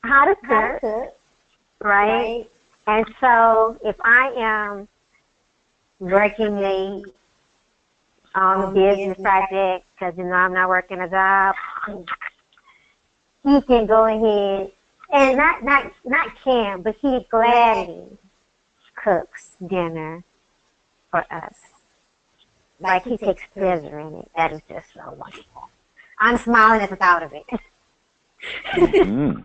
how to cook, right? And so if I am working late on a business project, because, I'm not working a job, he can go ahead and not can, but he gladly cooks dinner for us. Like he takes pleasure in it. That is just so wonderful. I'm smiling at the thought of it. Mm-hmm.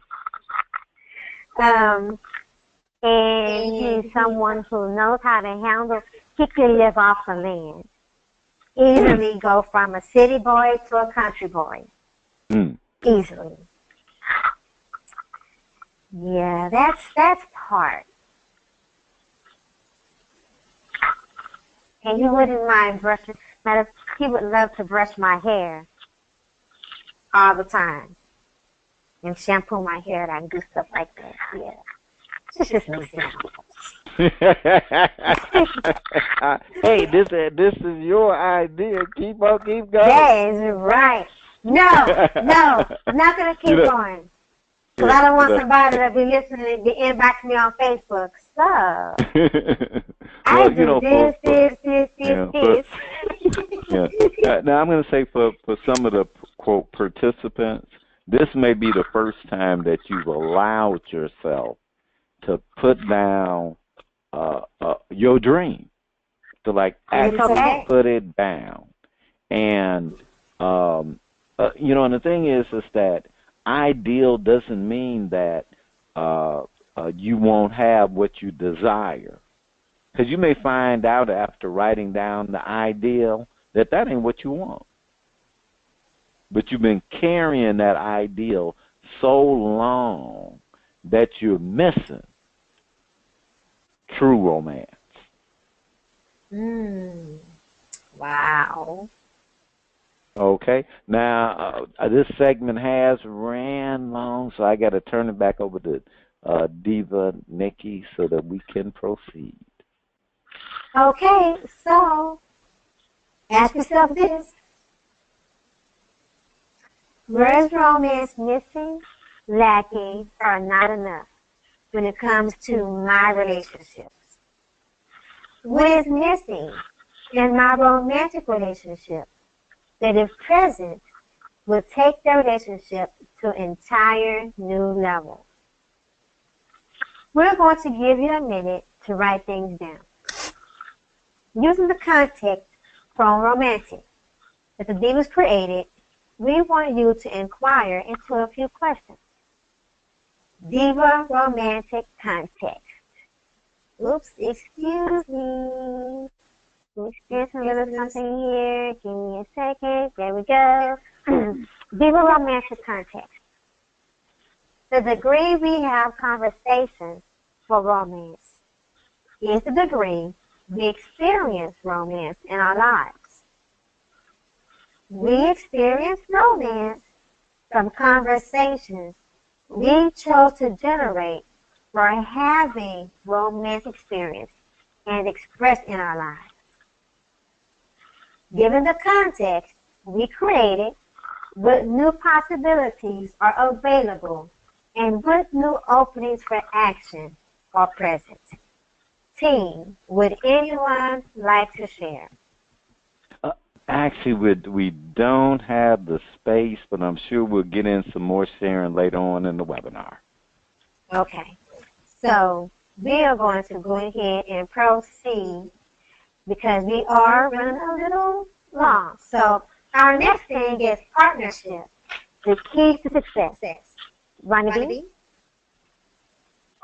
And he's someone who knows how to handle. He can live off the land. Easily go from a city boy to a country boy. Easily. Yeah, that's part. And he wouldn't mind brushing. He would love to brush my hair all the time and shampoo my hair and do stuff like that. Yeah, it's just an example. Hey, this is your idea. Keep going. That is right. No, I'm not gonna keep going. Because I don't want somebody to be listening and be inbox me on Facebook. So, I do this. Yeah. Now, I'm going to say for some of the, quote, participants, this may be the first time that you've allowed yourself to put down your dream, to, actually put it down. And, and the thing is that ideal doesn't mean that you won't have what you desire. Because you may find out after writing down the ideal that ain't what you want. But you've been carrying that ideal so long that you're missing true romance. Wow. Okay. Now, this segment has ran long, so I got to turn it back over to Diva Nikki so that we can proceed. Okay, so ask yourself this. Where is romance missing, lacking, or not enough when it comes to my relationships? What is missing in my romantic relationship that, if present, will take the relationship to an entire new level? We're going to give you a minute to write things down. Using the context from romantic that the Divas created, we want you to inquire into a few questions. Diva romantic context. Oops, excuse me. Excuse me, a little something here. Give me a second. There we go. Diva romantic context. The degree we have conversations for romance is the degree we experience romance in our lives. We experience romance from conversations we chose to generate for having romance experience and express in our lives. Given the context we created, what new possibilities are available and what new openings for action are present. Team, would anyone like to share? Actually, we don't have the space, but I'm sure we'll get in some more sharing later on in the webinar. Okay. So we are going to go ahead and proceed because we are running a little long. So our next thing is partnership, the key to success. Ronnie?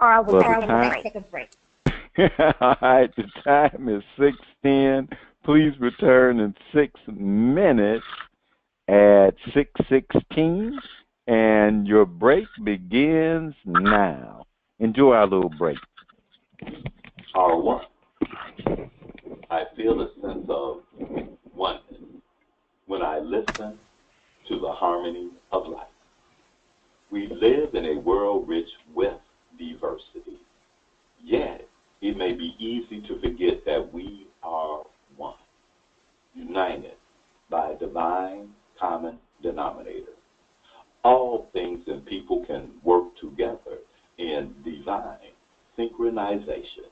Or will we take a break? All right, the time is 6:10. Please return in 6 minutes at 6:16, and your break begins now. Enjoy our little break. R1. I feel a sense of oneness when I listen to the harmony of life. We live in a world rich with diversity, yet it may be easy to forget that we are one, united by a divine common denominator. All things and people can work together in divine synchronization.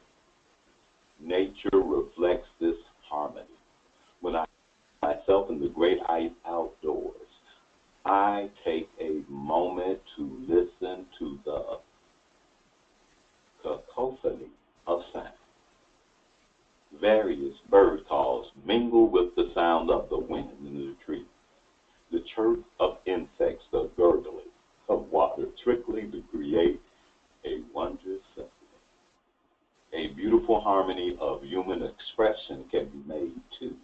Nature reflects this harmony. When I myself in the great outdoors, I take a moment to listen to the cacophony of sound. Various bird calls mingle with the sound of the wind in the tree, the chirp of insects, the gurgling of water trickling to create a wondrous symphony. A beautiful harmony of human expression can be made too.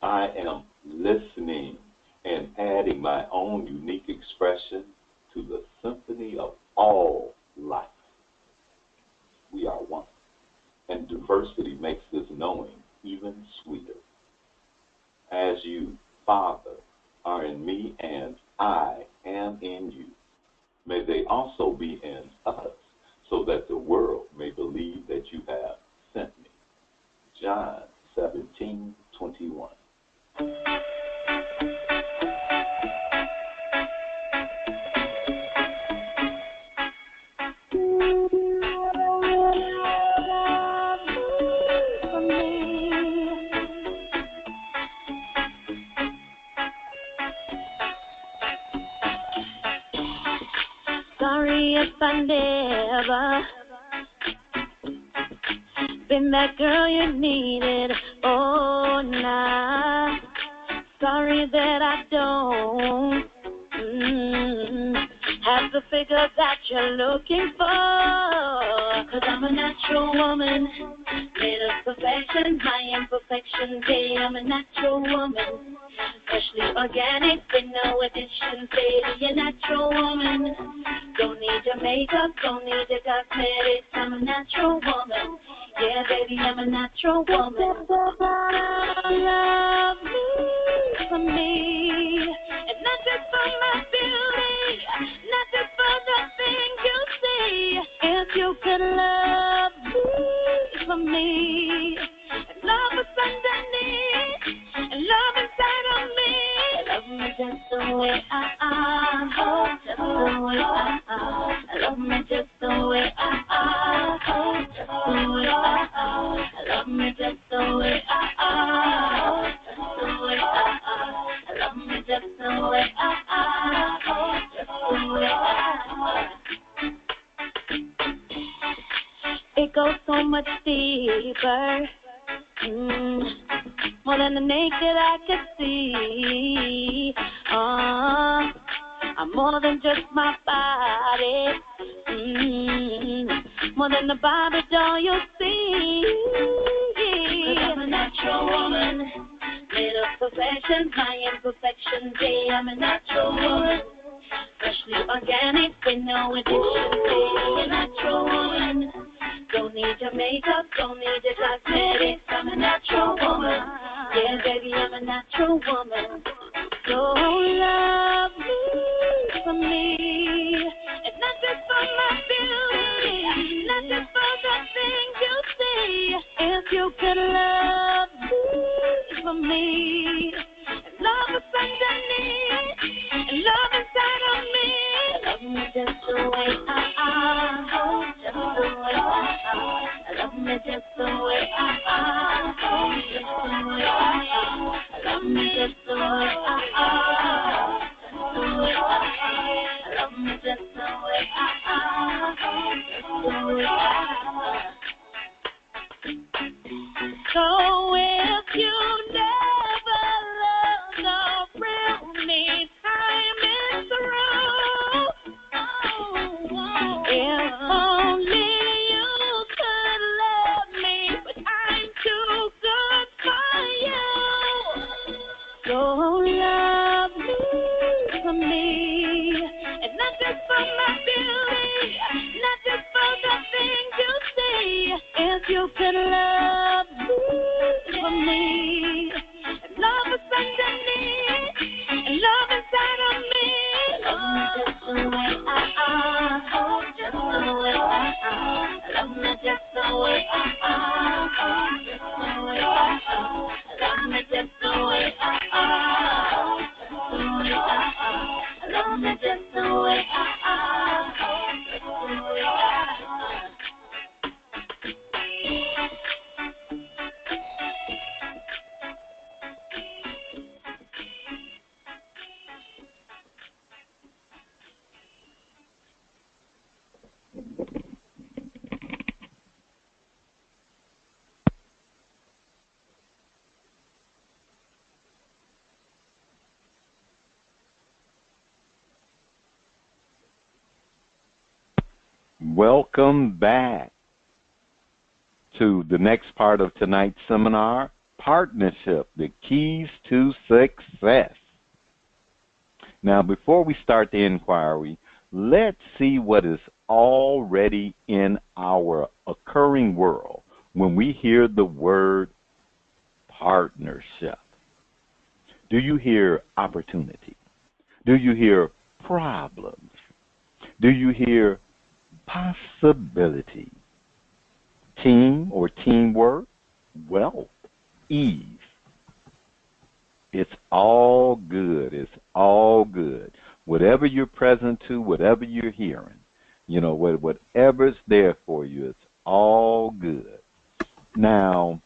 I am listening and adding my own unique expression to the symphony of all life. We are one, and diversity makes this knowing even sweeter. As you, Father, are in me and I am in you, may they also be in us, so that the world may believe that you have sent me. John 17:21. Sorry if I never been that girl you needed. Oh, nah. Sorry that I don't have the figure that you're looking for. 'Cause I'm a natural woman, made of perfection, my imperfections. Yeah, I'm a natural woman, especially organic, with no additions. Baby, a natural woman. Don't need your makeup, don't need your cosmetics. I'm a natural woman. Yeah, baby, I'm a natural woman. Love me for me, and not just for my beauty, not just for the things you see. If you could love me for me, and love what's underneath, and love inside of me. Love me just the way I am, oh, just the way I am. Love me just the way I am, oh, just the way I am. Love me just the way I am, just the way I am. Love me just the way I am, oh, just the way I am. It goes so much deeper, more than the naked eye could see. I'm more than just my body. more than the Barbie doll you see. 'Cause I'm a natural woman, made of perfection, my imperfection. Yeah, I'm a natural woman, freshly organic with no addiction. Yeah, a natural woman, don't need your makeup, don't need your cosmetics. I'm a natural woman. Yeah, baby, I'm a natural woman. So love me for me, and not just for my beauty, not just for the things you see. If you could love me for me, and love what's underneath, and love inside of me. Love me just the way I am, oh, just the way I am. Love me just the way I am, oh, just the way I am. Love me just the way I am, just the way I am. Love me just the way I am, oh, just the way I am. So if you never love the real me, time is through. If only you could love me, but I'm too good for you. So love me for me, and not just for my beauty, not just for the things you see. If you could love me for me, and love is underneath, and love inside of me. Love me just the way I am, oh, just the way I am. Love me just the way I am, oh, just the way I am. Love me just the way I am, oh, just the way I am. Love me just the way I am, oh, just the way I am. Welcome back to the next part of tonight's seminar, Partnership, the Keys to Success. Now, before we start the inquiry, let's see what is already in our occurring world when we hear the word partnership. Do you hear opportunity? Do you hear problems? Do you hear possibility? Team or teamwork? Wealth? Ease? It's all good. It's all good. Whatever you're present to, whatever you're hearing, whatever's there for you, it's all good. Now,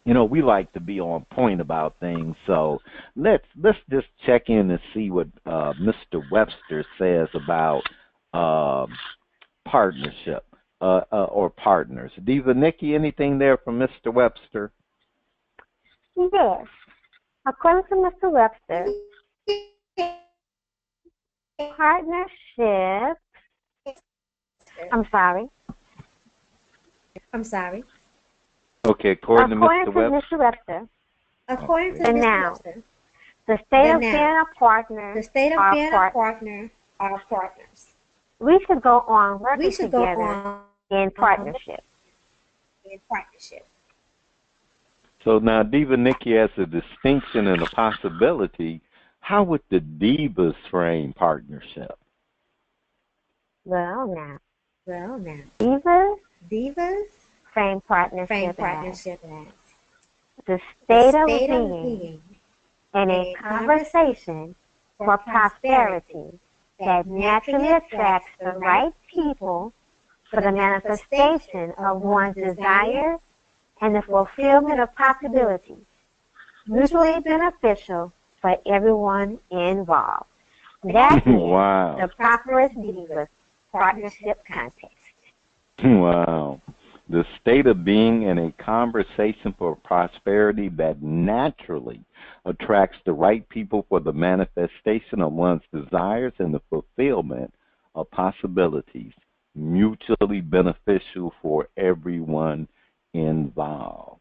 we like to be on point about things, so let's just check in and see what Mr. Webster says about partnership or partners. Diva Nikki, anything there from Mr. Webster? Yes. According to Mr. Webster, partnership. I'm sorry. Okay, according to Mr. Webster. According to The Mr. noun. Webster, The state of being a partner. the state of being a partner are partners. We should go on working We should go together on in partnership. in partnership. So now Diva Nikki has a distinction and a possibility. How would the divas frame partnership? Well, now. Divas frame partnership as the state of being in a conversation for prosperity that naturally attracts the right people for the manifestation of one's desires and the fulfillment of possibilities, mutually beneficial for everyone involved. That is Wow. the prosperous divas partnership contest. Wow. The state of being in a conversation for prosperity that naturally attracts the right people for the manifestation of one's desires and the fulfillment of possibilities, mutually beneficial for everyone involved.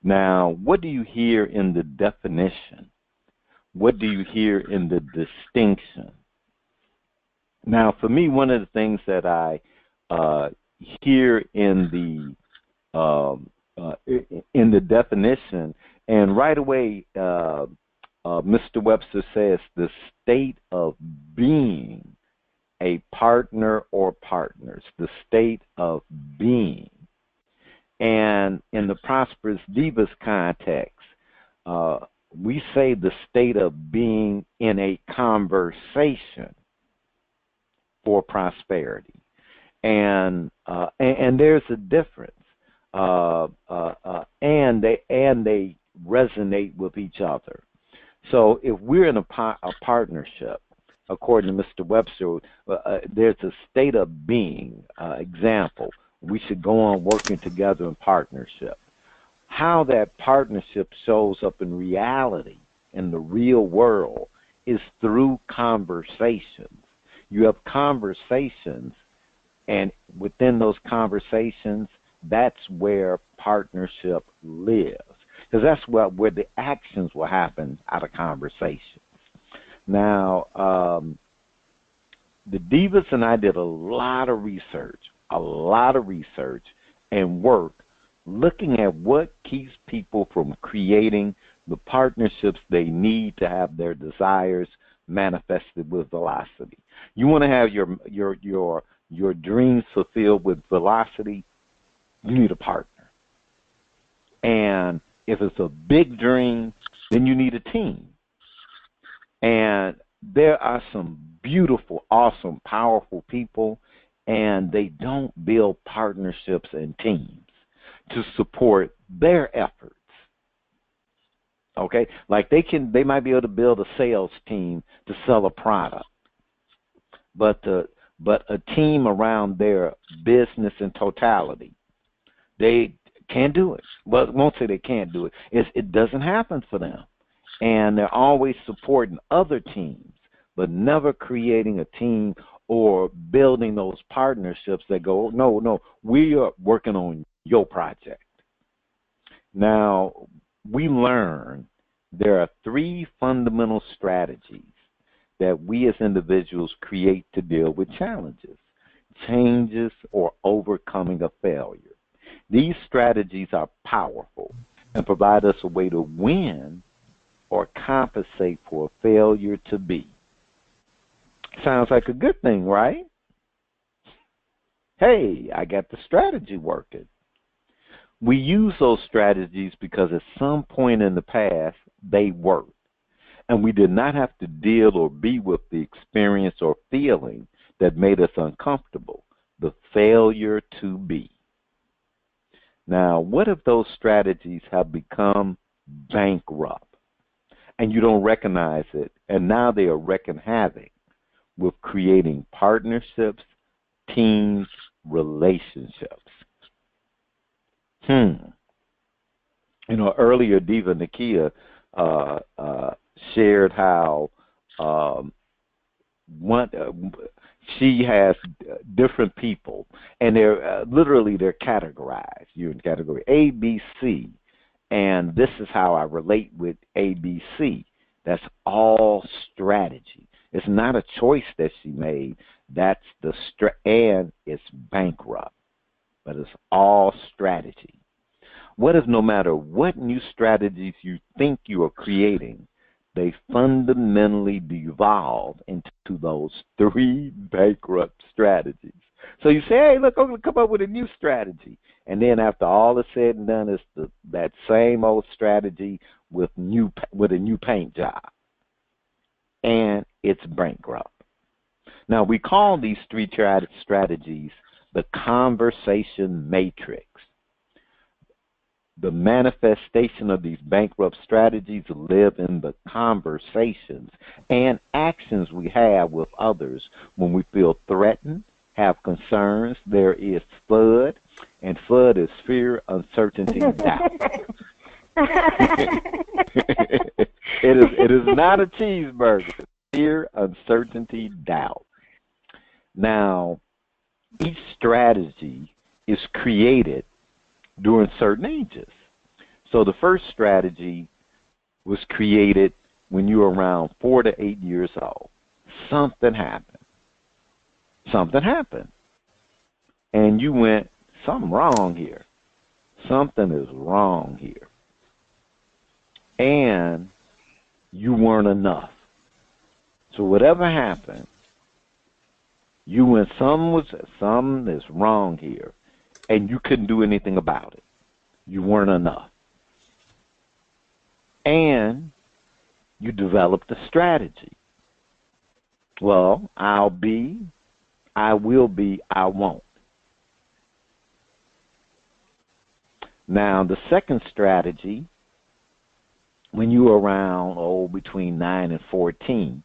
Now, what do you hear in the definition? What do you hear in the distinction? Now, for me, one of the things that I hear in the definition, and right away, Mr. Webster says the state of being a partner or partners, the state of being. And in the Prosperous Divas context, we say the state of being in a conversation for prosperity. And there's a difference. And they resonate with each other. So if we're in a partnership, according to Mr. Webster, there's a state of being. Example, we should go on working together in partnership. How that partnership shows up in reality, in the real world, is through conversations. You have conversations, and within those conversations, that's where partnership lives. Because that's where the actions will happen out of conversations. Now, the Divas and I did a lot of research and work looking at what keeps people from creating the partnerships they need to have their desires manifested with velocity. You want to have your dreams fulfilled with velocity, you need a partner. And if it's a big dream, then you need a team. And there are some beautiful, awesome, powerful people, and they don't build partnerships and teams to support their efforts. Okay? Like they might be able to build a sales team to sell a product, but a team around their business in totality, they can't do it. Well, I won't say they can't do it. It doesn't happen for them. And they're always supporting other teams, but never creating a team or building those partnerships that go, no, we are working on your project. Now, we learn there are 3 fundamental strategies that we as individuals create to deal with challenges, changes, or overcoming a failure. These strategies are powerful and provide us a way to win or compensate for a failure to be. Sounds like a good thing, right? Hey, I got the strategy working. We use those strategies because at some point in the past, they worked. And we did not have to deal or be with the experience or feeling that made us uncomfortable, the failure to be. Now, what if those strategies have become bankrupt and you don't recognize it, and now they are wreaking havoc with creating partnerships, teams, relationships? Earlier Diva Nikia shared how she has different people, and they're they're categorized. You're in category A, B, C, and this is how I relate with A, B, C. That's all strategy. It's not a choice that she made. That's and it's bankrupt, but it's all strategy. What if no matter what new strategies you think you are creating, they fundamentally devolve into those 3 bankrupt strategies? So you say, hey, look, I'm going to come up with a new strategy. And then after all is said and done, it's that same old strategy with a new paint job. And it's bankrupt. Now, we call these 3 strategies the conversation matrix. The manifestation of these bankrupt strategies live in the conversations and actions we have with others when we feel threatened, have concerns. There is FUD, and FUD is fear, uncertainty, doubt. It is not a cheeseburger. Fear, uncertainty, doubt. Now, Each strategy is created during certain ages. So the first strategy was created when you were around 4 to 8 years old. Something happened. Something happened. And you went, something wrong here. Something is wrong here. And you weren't enough. So whatever happened, you went, something is wrong here. And you couldn't do anything about it. You weren't enough. And you developed a strategy. Well, I'll be, I will be, I won't. Now, the second strategy, when you were around, between 9 and 14,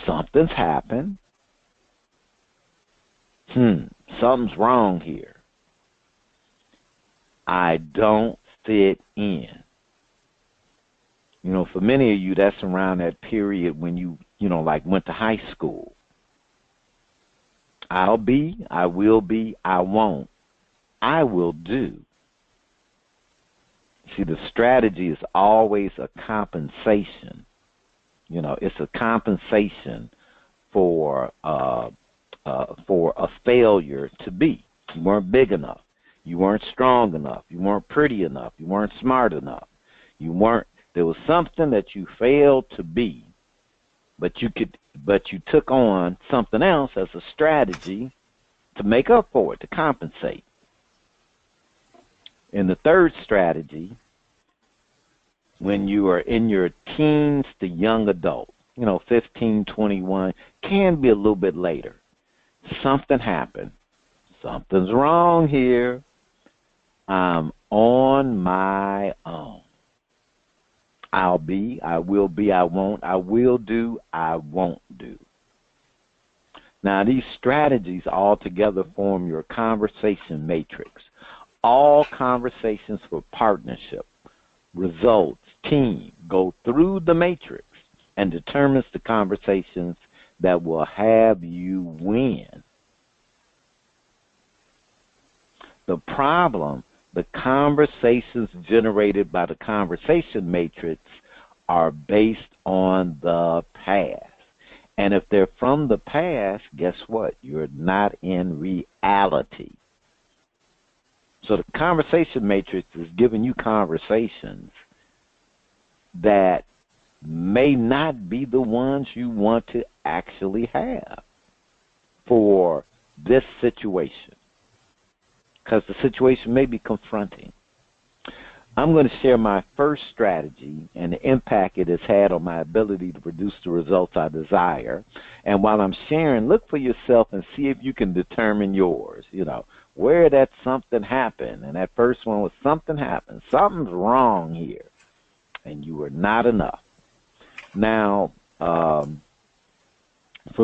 something's happened. Something's wrong here. I don't fit in. You know, for many of you, that's around that period when you like went to high school. I'll be, I will be, I won't. I will do. See, the strategy is always a compensation. You know, it's a compensation for a failure to be. You weren't big enough. You weren't strong enough. You weren't pretty enough. You weren't smart enough. There was something that you failed to be, but you took on something else as a strategy to make up for it, to compensate. And the third strategy, when you are in your teens to young adult, 15, 21, can be a little bit later. Something happened. Something's wrong here. I'm on my own. I'll be, I will be, I won't. I will do, I won't do. Now, these strategies all together form your conversation matrix. All conversations for partnership, results, team, go through the matrix and determines the conversations that will have you win. The problem, the conversations generated by the conversation matrix are based on the past. And if they're from the past, guess what? You're not in reality. So the conversation matrix is giving you conversations that may not be the ones you want to actually have for this situation, because the situation may be confronting. I'm going to share my first strategy and the impact it has had on my ability to produce the results I desire. And while I'm sharing, look for yourself and see if you can determine yours, where that something happened. And that first one was something happened. Something's wrong here. And you were not enough. Now, for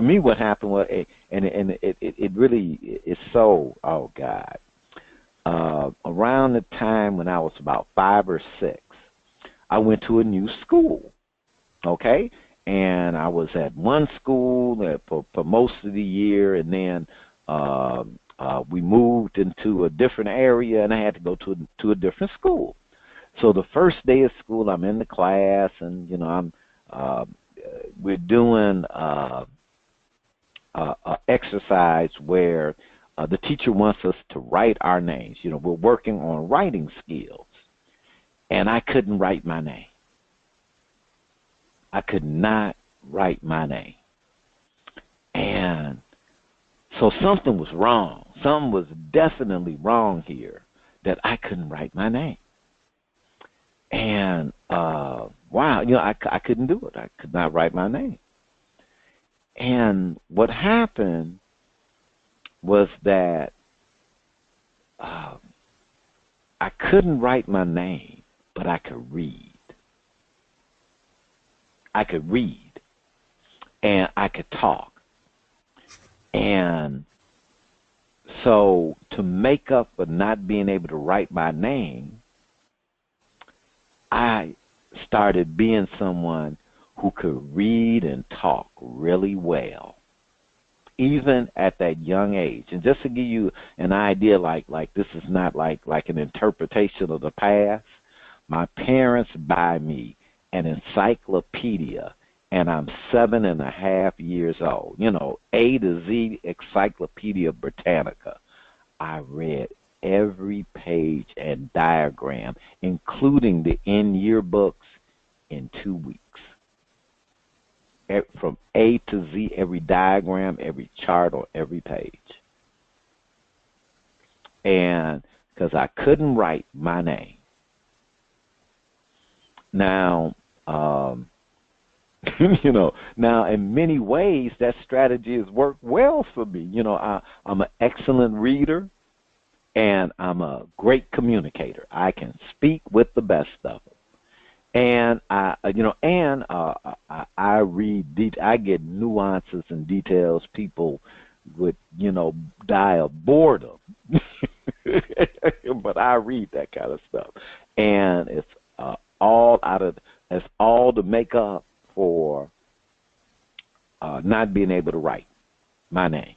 me, what happened was, it really is so, oh, God. Around the time when I was about 5 or 6, I went to a new school, okay? And I was at one school for most of the year, and then we moved into a different area, and I had to go to a different school. So the first day of school, I'm in the class, and we're doing an exercise where the teacher wants us to write our names. We're working on writing skills, and I couldn't write my name. I could not write my name, and so something was wrong. Something was definitely wrong here that I couldn't write my name. And, wow, I couldn't do it. I could not write my name. And what happened was that I couldn't write my name, but I could read. I could read, and I could talk. And so to make up for not being able to write my name, I started being someone who could read and talk really well. even at that young age. And just to give you an idea, like this is not like an interpretation of the past. My parents buy me an encyclopedia, and I'm 7.5 years old. You know, A to Z Encyclopedia Britannica. I read every page and diagram, including the in-year books, in 2 weeks. From A to Z, every diagram, every chart on every page. And because I couldn't write my name. Now, you know, now in many ways that strategy has worked well for me. You know, I'm an excellent reader, and I'm a great communicator. I can speak with the best of them. And I read deep. I get nuances and details. People would, you know, die of boredom, but I read that kind of stuff, and it's all to make up for not being able to write my name.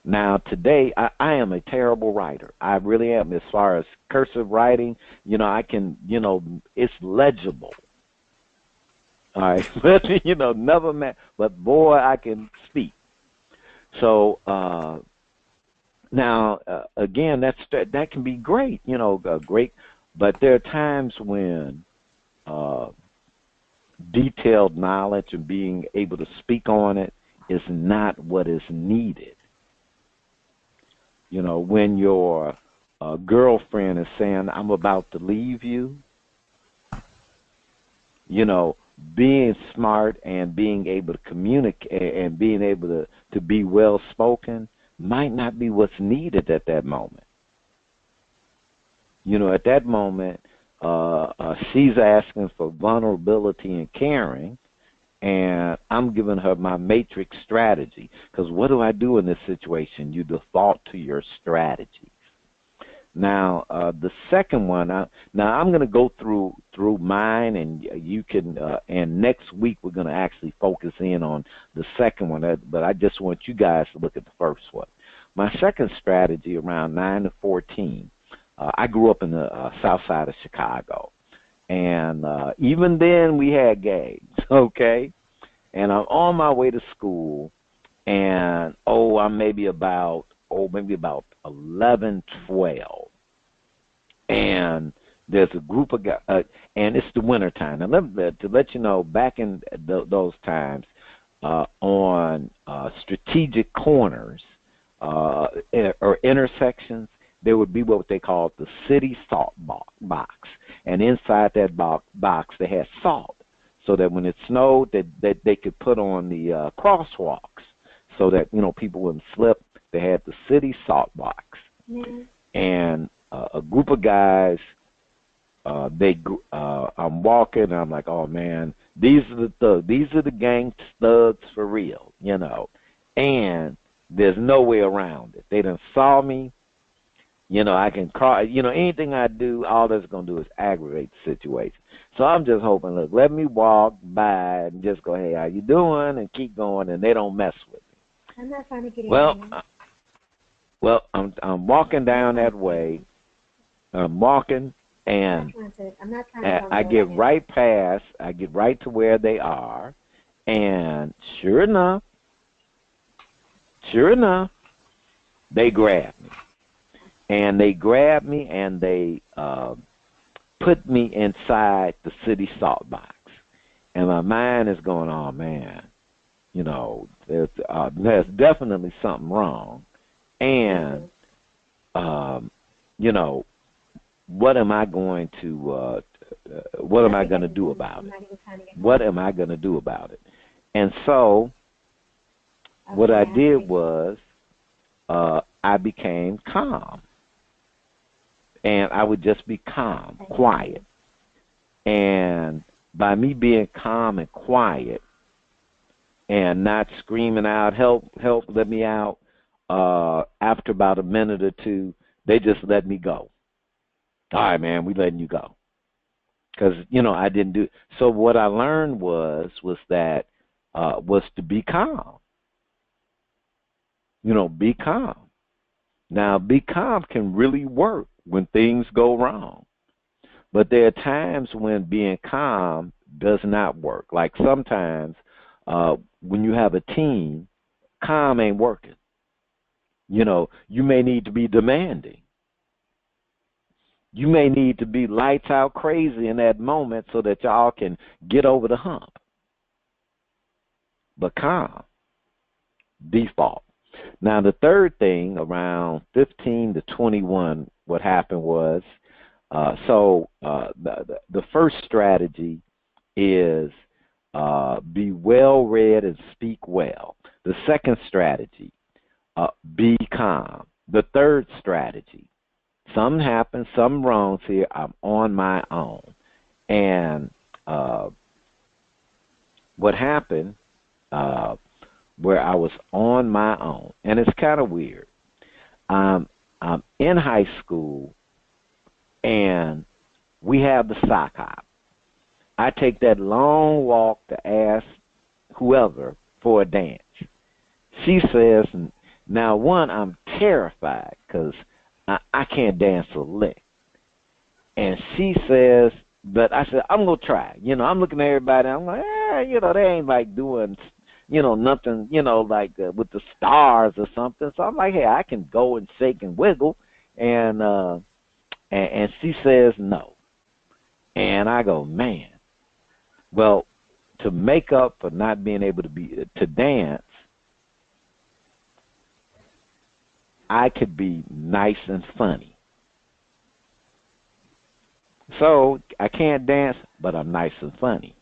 Now, today, I am a terrible writer. I really am. As far as cursive writing, you know, I can, you know, it's legible. All right. But, you know, never met. But, boy, I can speak. So, now, again, that can be great, you know, great. But there are times when detailed knowledge and being able to speak on it is not what is needed. You know, when your girlfriend is saying, I'm about to leave you, you know, being smart and being able to communicate and being able to be well-spoken might not be what's needed at that moment. You know, at that moment, she's asking for vulnerability and caring, and I'm giving her my matrix strategy. Because what do I do in this situation? You default to your strategies. Now, the second one, now I'm going to go through mine, and you can, and next week we're going to actually focus in on the second one, but I just want you guys to look at the first one. My second strategy around 9 to 14, I grew up in the south side of Chicago. And even then we had gangs, okay? And I'm on my way to school, and, I'm maybe about 11, 12. And there's a group of guys, and it's the wintertime. Now, to let you know, back in those times, on strategic corners or intersections, there would be what they called the city salt box. And inside that box, they had salt, so that when it snowed, that they could put on the crosswalks, so that, you know, people wouldn't slip. They had the city salt box. Mm-hmm. And a group of guys, I'm walking, and I'm like, oh, man, these are the thugs. These are the gang thugs for real, you know. And there's no way around it. They done saw me. You know, I can cry. You know, anything I do, all that's going to do is aggravate the situation. So I'm just hoping, look, let me walk by and just go, hey, how you doing? And keep going, and they don't mess with me. I'm not trying to get in. Well, I'm walking down that way. I'm walking, and I get right past. I get right to where they are, and sure enough, they grab me. And they grabbed me, and they put me inside the city salt box. And my mind is going, oh, man, you know, there's definitely something wrong. And, you know, what am I going to do about it? What am I going to do about it? And so what I did was I became calm. And I would just be calm, quiet. And by me being calm and quiet and not screaming out, help, let me out, after about a minute or two, they just let me go. All right, man, we letting you go. Because, you know, I didn't do. So what I learned was to be calm. Be calm. Now, be calm can really work when things go wrong. But there are times when being calm does not work. Like sometimes when you have a team, calm ain't working. You may need to be demanding. You may need to be lights out crazy in that moment so that y'all can get over the hump. But calm, default. Now, the third thing, around 15 to 21, what happened was, the first strategy is be well-read and speak well. The second strategy, be calm. The third strategy, something happened, something wrong's here, I'm on my own. And what happened, where I was on my own, and it's kind of weird. I'm in high school, and we have the sock hop. I take that long walk to ask whoever for a dance. She says, now, one, I'm terrified because I can't dance a lick. And she says, but I said, I'm going to try. I'm looking at everybody. I'm like, they ain't like doing, nothing, like with the stars or something. So I'm like, hey, I can go and shake and wiggle. And she says no. And I go, man. Well, to make up for not being able to dance, I could be nice and funny. So I can't dance, but I'm nice and funny.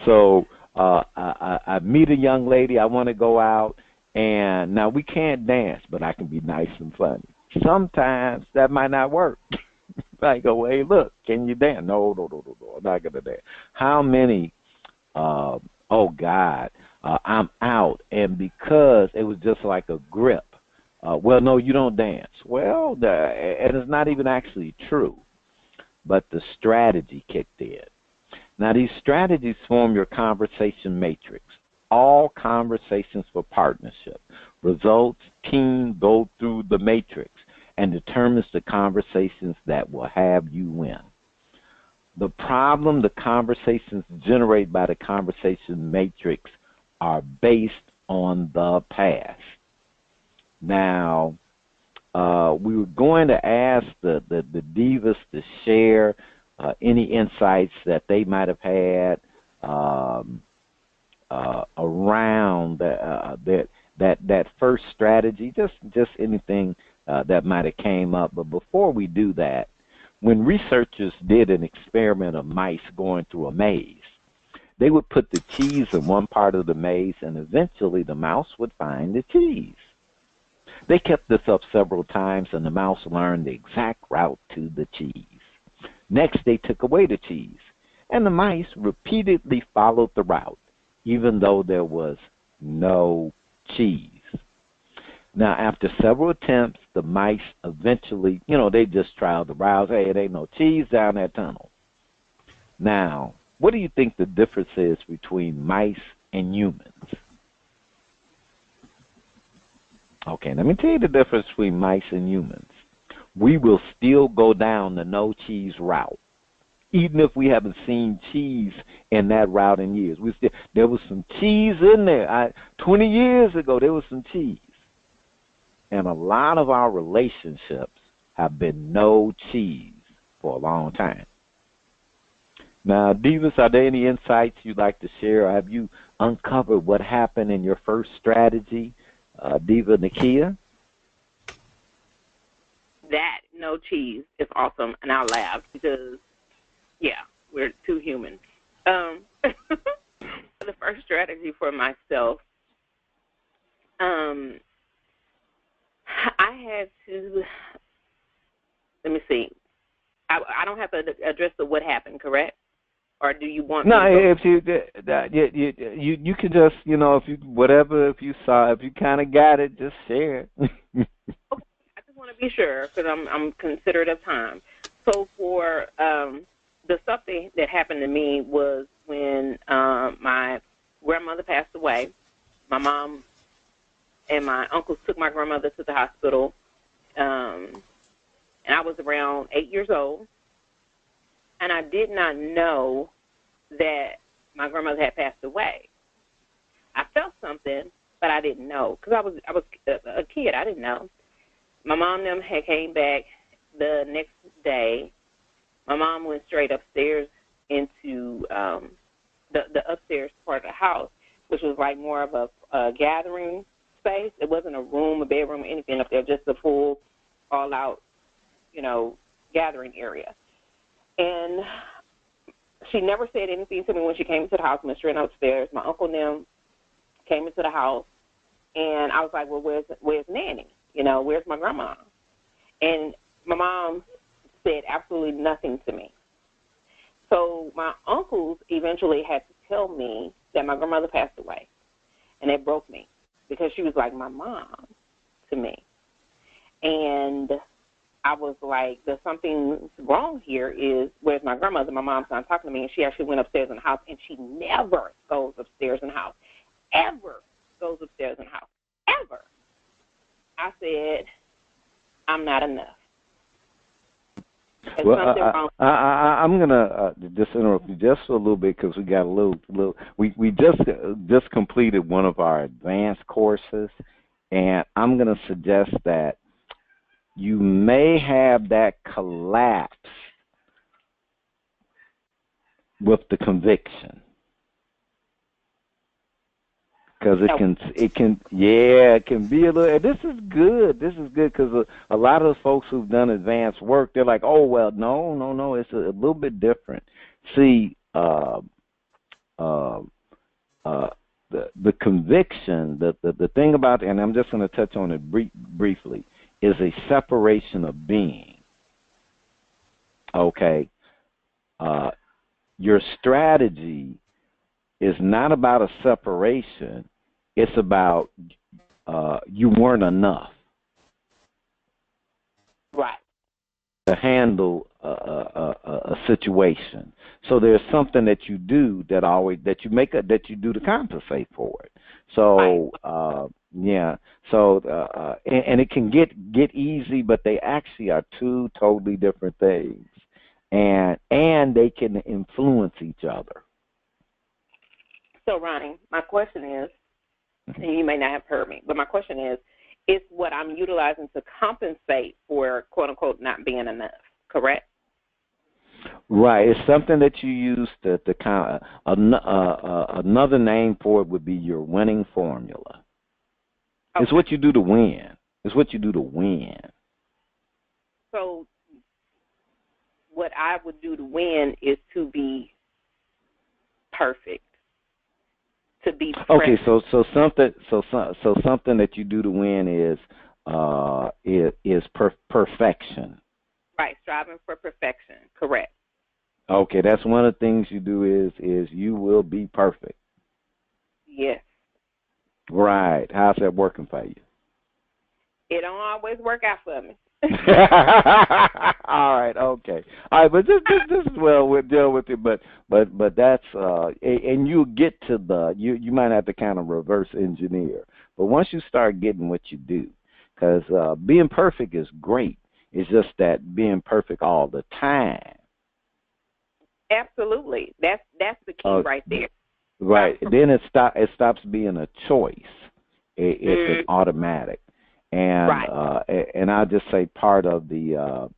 So I meet a young lady. I want to go out, and now we can't dance, but I can be nice and funny. Sometimes that might not work. I go, hey, look, can you dance? No, I'm not going to dance. How many, oh, God, I'm out, and because it was just like a grip, well, no, you don't dance. Well, and it's not even actually true, but the strategy kicked in. Now, these strategies form your conversation matrix. All conversations for partnership, results, team go through the matrix and determines the conversations that will have you win. The problem, the conversations generated by the conversation matrix are based on the past. Now, we were going to ask the divas to share any insights that they might have had around that first strategy, just anything that might have came up. But before we do that, when researchers did an experiment of mice going through a maze, they would put the cheese in one part of the maze, and eventually the mouse would find the cheese. They kept this up several times, and the mouse learned the exact route to the cheese. Next, they took away the cheese, and the mice repeatedly followed the route, even though there was no cheese. Now, after several attempts, the mice eventually, they just tried the route. Hey, there ain't no cheese down that tunnel. Now, what do you think the difference is between mice and humans? Okay, let me tell you the difference between mice and humans. We will still go down the no cheese route, even if we haven't seen cheese in that route in years. There was some cheese in there. 20 years ago, there was some cheese. And a lot of our relationships have been no cheese for a long time. Now, Divas, are there any insights you'd like to share? Or have you uncovered what happened in your first strategy, Diva Nikia? That no cheese is awesome, and I laughed because, yeah, we're too human. The first strategy for myself, I had to, let me see. I don't have to address the what happened, correct? Or do you want? No, if you can just, if you saw, if you kind of got it, just share it. Okay. I just want to be sure because I'm considerate of time. So for the stuff that happened to me was when my grandmother passed away. My mom and my uncles took my grandmother to the hospital, and I was around 8 years old, and I did not know that my grandmother had passed away. I felt something, but I didn't know because I was a kid. I didn't know. My mom and them had came back the next day. My mom went straight upstairs into the upstairs part of the house, which was like more of a gathering space. It wasn't a room, a bedroom, or anything up there, just a full, all-out, gathering area. And she never said anything to me when she came into the house, went straight upstairs. My uncle and them came into the house, and I was like, well, where's Nanny? Where's my grandma? And my mom said absolutely nothing to me. So my uncles eventually had to tell me that my grandmother passed away, and it broke me because she was like my mom to me. And I was like, there's something wrong here. Where's my grandmother? My mom's not talking to me, and she actually went upstairs in the house, and she never goes upstairs in the house, ever goes upstairs in the house, ever. I said, I'm not enough. Well, I'm gonna just interrupt you just a little bit because we got a little. We just completed one of our advanced courses, and I'm gonna suggest that you may have that collapse with the conviction. Because it can be a little. This is good. This is good because a lot of the folks who've done advanced work, they're like, oh well, no, it's a little bit different. See, the conviction, the thing about, and I'm just going to touch on it briefly, is a separation of being. Okay, your strategy is not about a separation. It's about you weren't enough, right, to handle a situation. So there's something that you do that you do to compensate for it. So yeah. So and it can get easy, but they actually are two totally different things, and they can influence each other. So Ronnie, my question is, and you may not have heard me, but my question is what I'm utilizing to compensate for, quote unquote, not being enough, correct? Right. It's something that you use to kind of, another name for it would be your winning formula. Okay. It's what you do to win. It's what you do to win. So what I would do to win is to be perfect. To be okay, so something that you do to win is perfection. Right, striving for perfection. Correct. Okay, that's one of the things you do is you will be perfect. Yes. Right. How's that working for you? It don't always work out for me. All right, okay. All right, but this is well, we'll deal with it, but that's and you get to you might have to kind of reverse engineer. But once you start getting what you do, because being perfect is great. It's just that being perfect all the time. Absolutely, that's the key right there. Right. Then it stops being a choice. It's an automatic. And right. And I'll just say part of the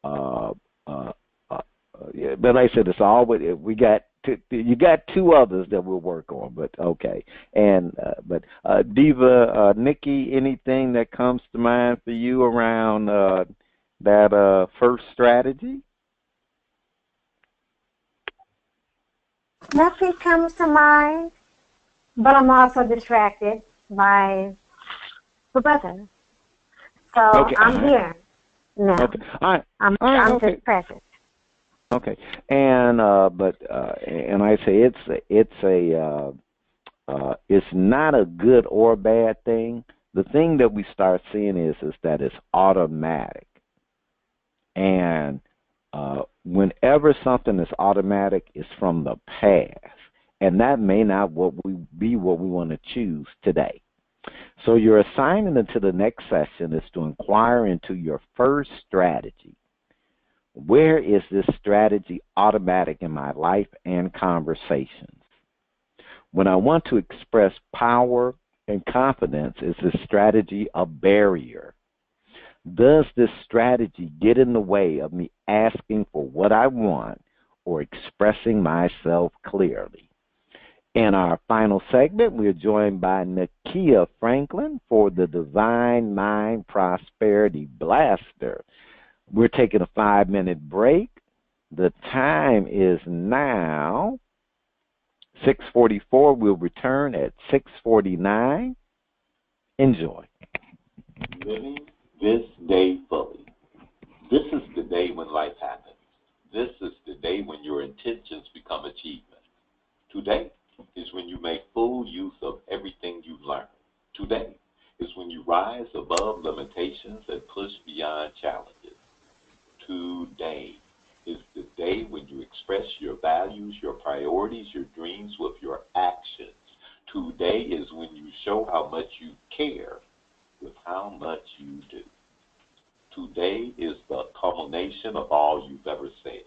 but like I said, it's always you got two others that we'll work on, but okay. And but Diva Nikki, anything that comes to mind for you around that first strategy? Nothing comes to mind, but I'm also distracted by the weather. So okay. I'm here now. Okay. All right. I'm okay. just present. Okay. And and I say it's not a good or bad thing. The thing that we start seeing is that it's automatic. And whenever something is automatic, it's from the past. and that may not be what we want to choose today. So your assignment into the next session is to inquire into your first strategy. Where is this strategy automatic in my life and conversations? When I want to express power and confidence, is this strategy a barrier? Does this strategy get in the way of me asking for what I want or expressing myself clearly? In our final segment, we are joined by Nakia Franklin for the Divine Mind Prosperity Blaster. We're taking a 5-minute break. The time is now 6:44. We'll return at 6:49. Enjoy. Living this day fully. This is the day when life happens. This is the day when your intentions become achievements. Today is when you make full use of everything you've learned. Today is when you rise above limitations and push beyond challenges. Today is the day when you express your values, your priorities, your dreams with your actions. Today is when you show how much you care with how much you do. Today is the culmination of all you've ever said,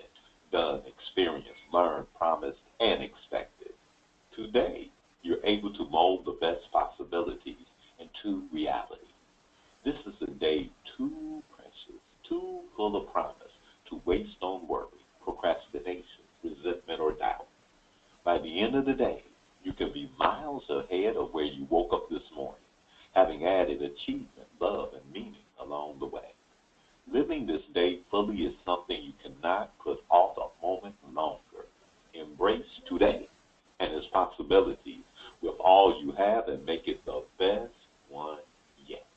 done, experienced, learned, promised, and expected. Today, you're able to mold the best possibilities into reality. This is a day too precious, too full of promise to waste on worry, procrastination, resentment, or doubt. By the end of the day, you can be miles ahead of where you woke up this morning, having added achievement, love, and meaning along the way. Living this day fully is something you cannot put off a moment longer. Embrace today and its possibilities with all you have and make it the best one yet.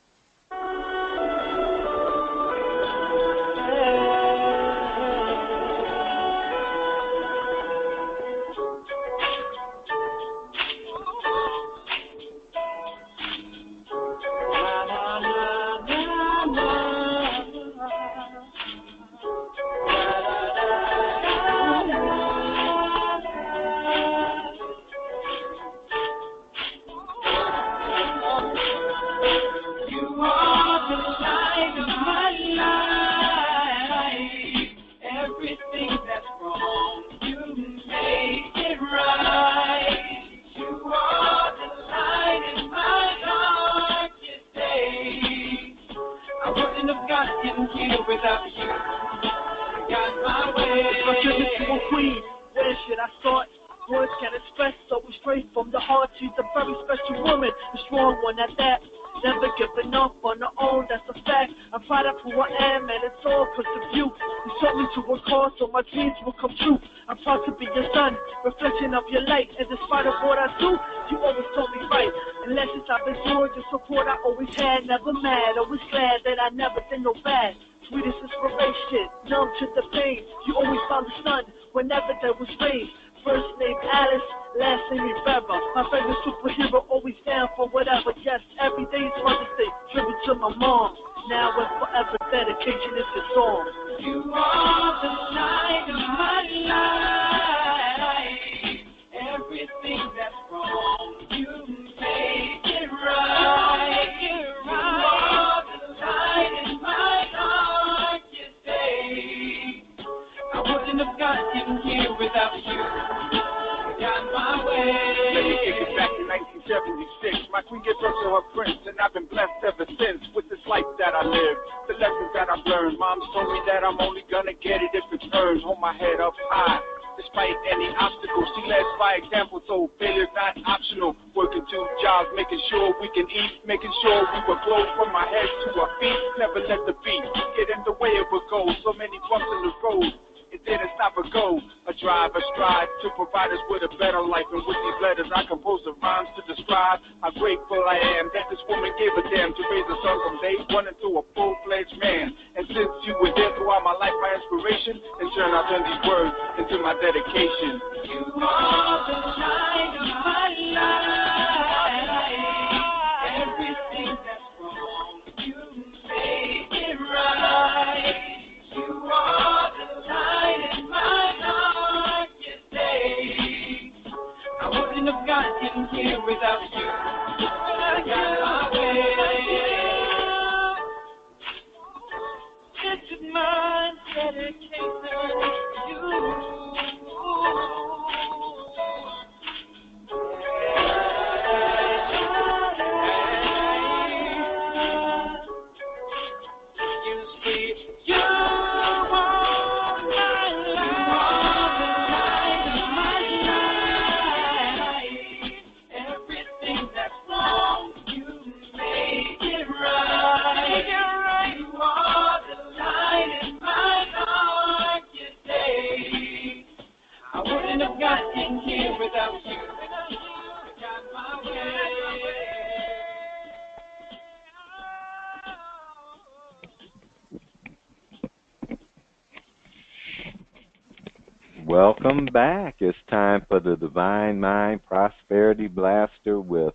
Welcome back. It's time for the Divine Mind Prosperity Blaster with,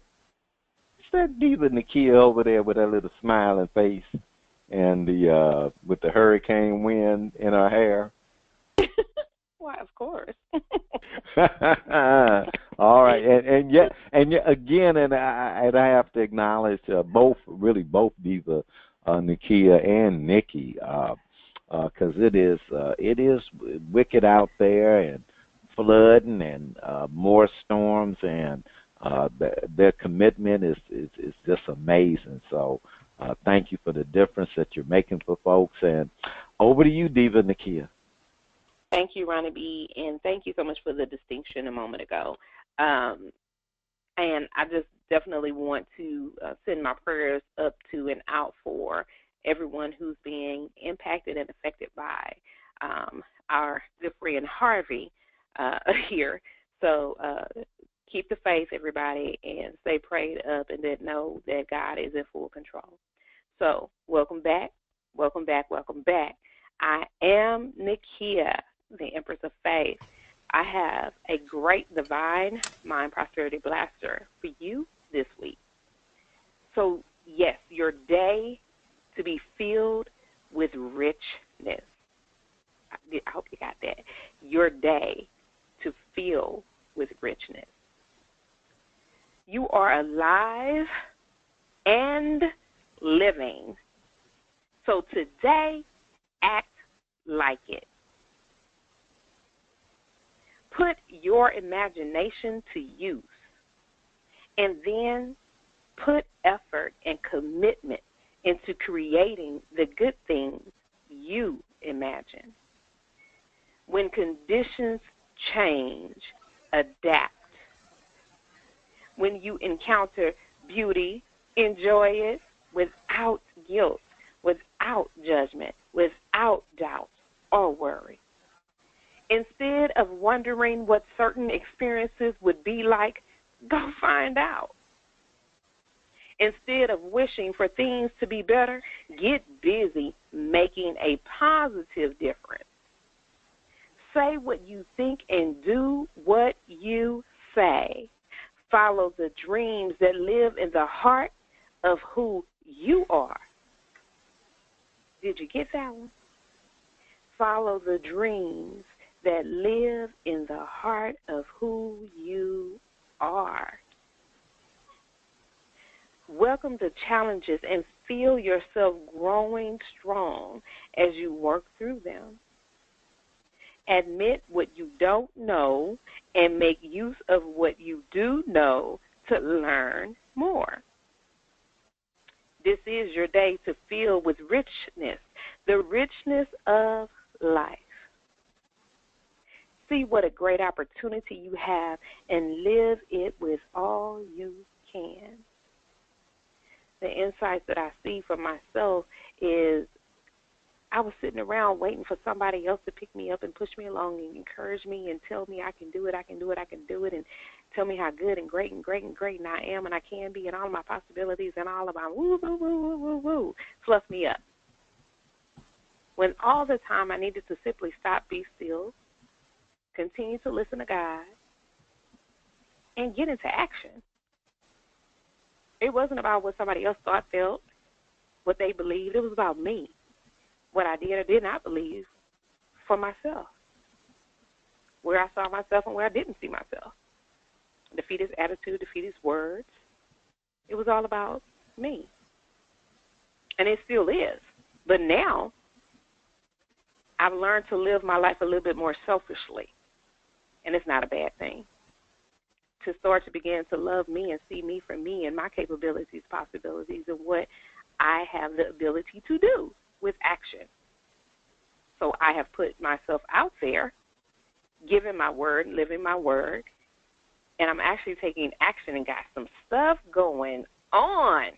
is that Diva Nikki over there with that little smiling face and the with the hurricane wind in her hair? Why, of course. All right, and yet again, and I have to acknowledge both Diva Nakia and Nikki, because it is wicked out there and flooding and more storms, and their commitment is just amazing. So thank you for the difference that you're making for folks. And over to you, Diva Nakia. Thank you, Ronnie B., and thank you so much for the distinction a moment ago. And I just definitely want to send my prayers up to and out for everyone who's being impacted and affected by our good friend Harvey here. So keep the faith, everybody, and stay prayed up, and then know that God is in full control. So welcome back, welcome back, welcome back. I am Nakia, the Empress of Faith. I have a great Divine Mind Prosperity Blaster for you this week. So, yes, your day to be filled with richness. I hope you got that. Your day to fill with richness. You are alive and living. So today, act like it. Put your imagination to use, and then put effort and commitment into creating the good things you imagine. When conditions change, adapt. When you encounter beauty, enjoy it without guilt, without judgment, without doubt or worry. Instead of wondering what certain experiences would be like, go find out. Instead of wishing for things to be better, get busy making a positive difference. Say what you think and do what you say. Follow the dreams that live in the heart of who you are. Did you get that one? Follow the dreams that live in the heart of who you are. Welcome to challenges and feel yourself growing strong as you work through them. Admit what you don't know and make use of what you do know to learn more. This is your day to fill with richness, the richness of life. See what a great opportunity you have and live it with all you can. The insights that I see for myself is I was sitting around waiting for somebody else to pick me up and push me along and encourage me and tell me I can do it, I can do it, I can do it, and tell me how good and great and great and great and I am and I can be and all of my possibilities and all of my woo, woo, woo, woo, woo, woo, fluff me up. When all the time I needed to simply stop, be still, continue to listen to God, and get into action. It wasn't about what somebody else thought, felt, what they believed. It was about me, what I did or did not believe for myself, where I saw myself and where I didn't see myself. Defeatist attitude, defeatist words. It was all about me. And it still is. But now, I've learned to live my life a little bit more selfishly, and it's not a bad thing. To start to begin to love me and see me for me and my capabilities, possibilities, and what I have the ability to do with action. So I have put myself out there, giving my word, living my word, and I'm actually taking action and got some stuff going on,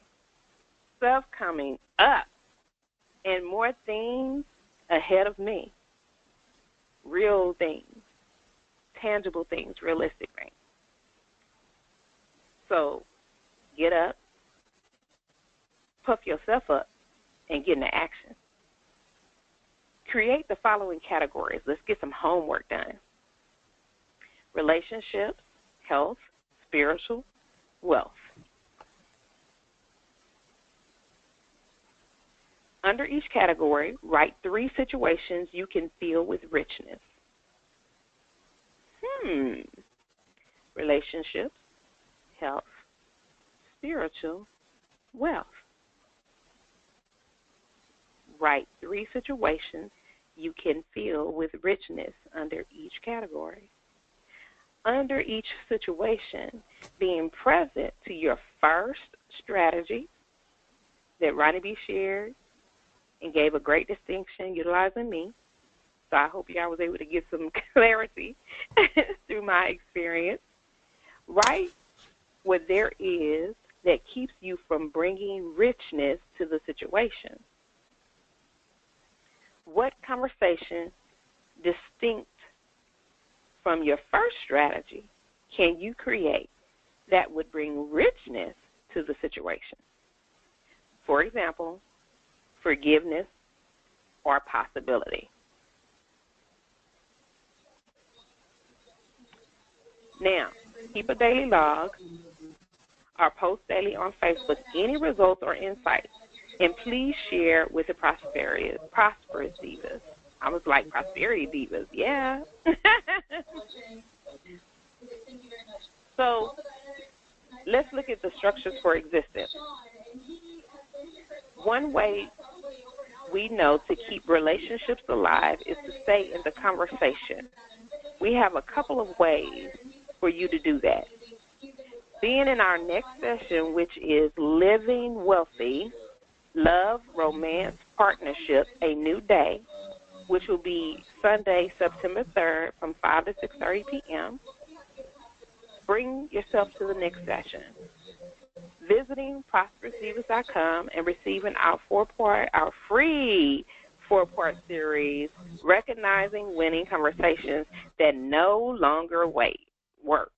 stuff coming up, and more things ahead of me. Real things, tangible things, realistic things. So get up, puff yourself up, and get into action. Create the following categories. Let's get some homework done. Relationships, health, spiritual, wealth. Under each category, write 3 situations you can fill with richness. Relationships, health, spiritual, wealth. Write 3 situations you can fill with richness under each category. Under each situation, being present to your first strategy that Ronnie B shared and gave a great distinction utilizing me. So I hope y'all was able to get some clarity through my experience. Write what there is that keeps you from bringing richness to the situation. What conversation distinct from your first strategy can you create that would bring richness to the situation? For example, forgiveness or possibility. Now, keep a daily log or post daily on Facebook any results or insights, and please share with the prosperous divas. I was like, prosperity divas, yeah. So let's look at the structures for existence. One way we know to keep relationships alive is to stay in the conversation. We have a couple of ways for you to do that. Being in our next session, which is Living Wealthy, Love, Romance, Partnership, A New Day, which will be Sunday, September 3rd from 5 to 6:30 p.m. Bring yourself to the next session. Visiting prosperousdivas.com and receiving our free 4-part series, Recognizing Winning Conversations That No Longer Work.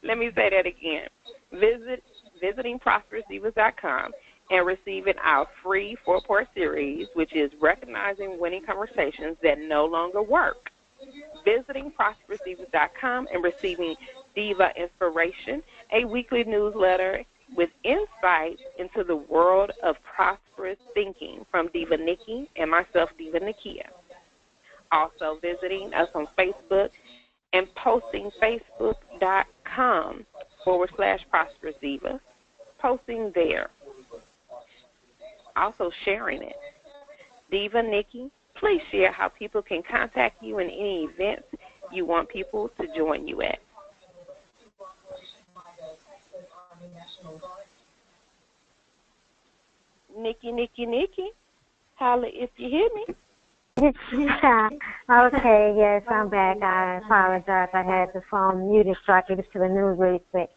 Let me say that again. Visiting prosperousdivas.com and receiving our free 4-part series, which is Recognizing Winning Conversations That No Longer Work. Visiting prosperousdivas.com and receiving Diva Inspiration, a weekly newsletter with insights into the world of prosperous thinking from Diva Nikki and myself, Diva Nikia. Also visiting us on Facebook and posting facebook.com/prosperous diva, posting there. Also sharing it. Diva Nikki, please share how people can contact you in any events you want people to join you at. Nikki, holla if you hear me. Okay, yes, I'm back. I apologize. I had the phone muted so I could get to the news really quick.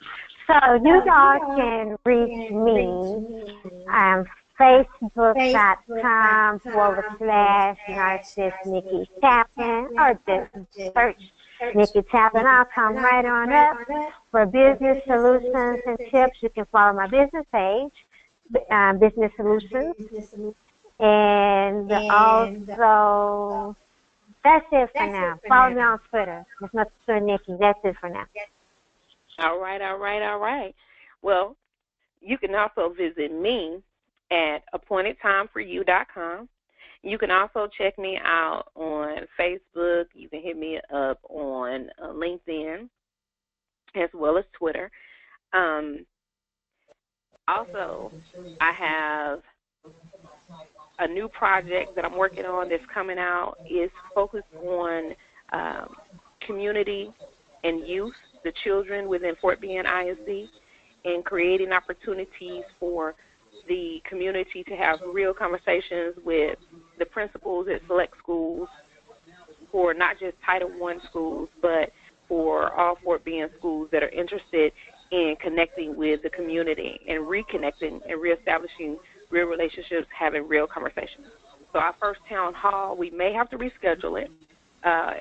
So you all can reach me Facebook.com/United States Nikki Tappan, or just search Nikki Tappan. I'll come right on up for business solutions and tips. You can follow my business page, Business Solutions. And also, that's it for now. Follow me on Twitter. It's Mr. Nikki. That's it for now. All right. Well, you can also visit me at appointedtimeforyou.com. You can also check me out on Facebook. You can hit me up on LinkedIn as well as Twitter. Also, I have a new project that I'm working on that's coming out is focused on community and youth, the children within Fort Bend ISD, and creating opportunities for the community to have real conversations with the principals at select schools, for not just Title I schools, but for all Fort Bend schools that are interested in connecting with the community and reconnecting and reestablishing real relationships, having real conversations. So our first town hall, we may have to reschedule it.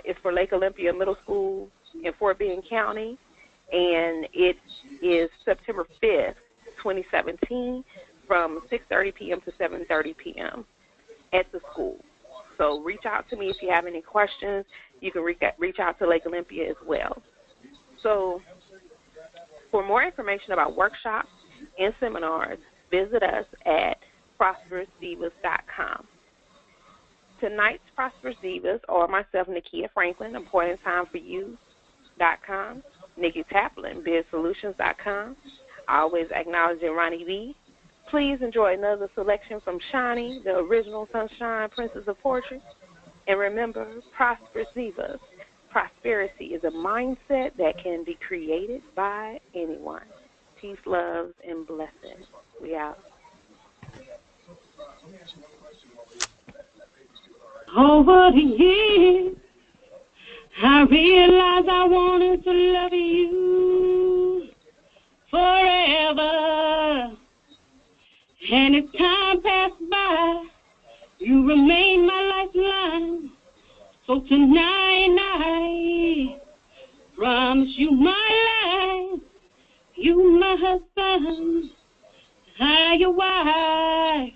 It's for Lake Olympia Middle School in Fort Bend County, and it is September 5th, 2017, from 6:30 p.m. to 7:30 p.m. at the school. So reach out to me if you have any questions. You can reach out to Lake Olympia as well. So for more information about workshops and seminars, visit us at prosperousdivas.com. Tonight's Prosperous Divas are myself, Nakia Franklin, appointingtimeforyou.com, Nikki Taplin, BizSolutions.com, always acknowledging Ronnie B. Please enjoy another selection from Shani, the original Sunshine Princess of Poetry. And remember, Prosperous Divas, prosperity is a mindset that can be created by anyone. Peace, love, and blessings. We out. Over the years, I realized I wanted to love you forever. And as time passed by, you remain my lifeline. So tonight I promise you my life, you my husband, I your wife.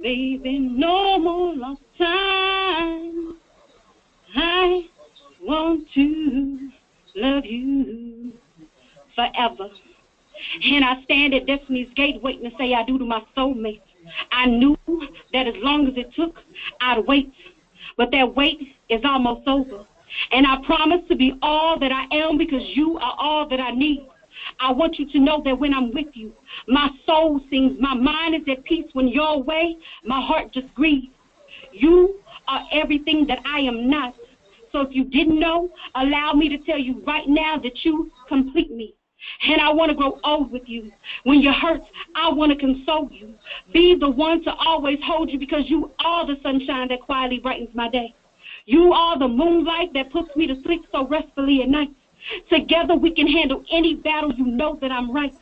Baby, no more lost time. I want to love you forever. And I stand at Destiny's gate waiting to say I do to my soulmate. I knew that as long as it took, I'd wait. But that wait is almost over. And I promise to be all that I am because you are all that I need. I want you to know that when I'm with you, my soul sings, my mind is at peace. When you're away, my heart just grieves. You are everything that I am not. So if you didn't know, allow me to tell you right now that you complete me. And I want to grow old with you. When you're hurt, I want to console you. Be the one to always hold you because you are the sunshine that quietly brightens my day. You are the moonlight that puts me to sleep so restfully at night. Together we can handle any battle. You know that I'm right.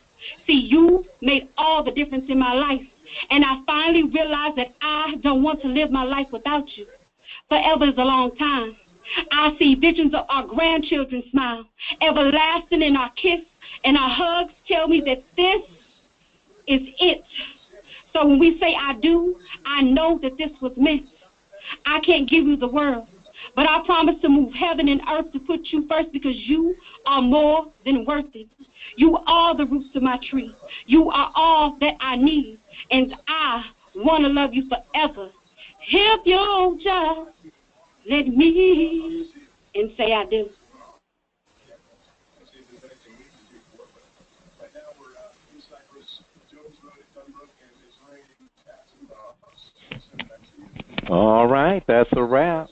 See, you made all the difference in my life. And I finally realized that I don't want to live my life without you. Forever is a long time. I see visions of our grandchildren smile, everlasting in our kiss, and our hugs tell me that this is it. So when we say I do, I know that this was meant. I can't give you the world, but I promise to move heaven and earth to put you first because you are more than worth it. You are the roots of my tree. You are all that I need, and I want to love you forever. If you'll just let me and say I do. All right, that's a wrap.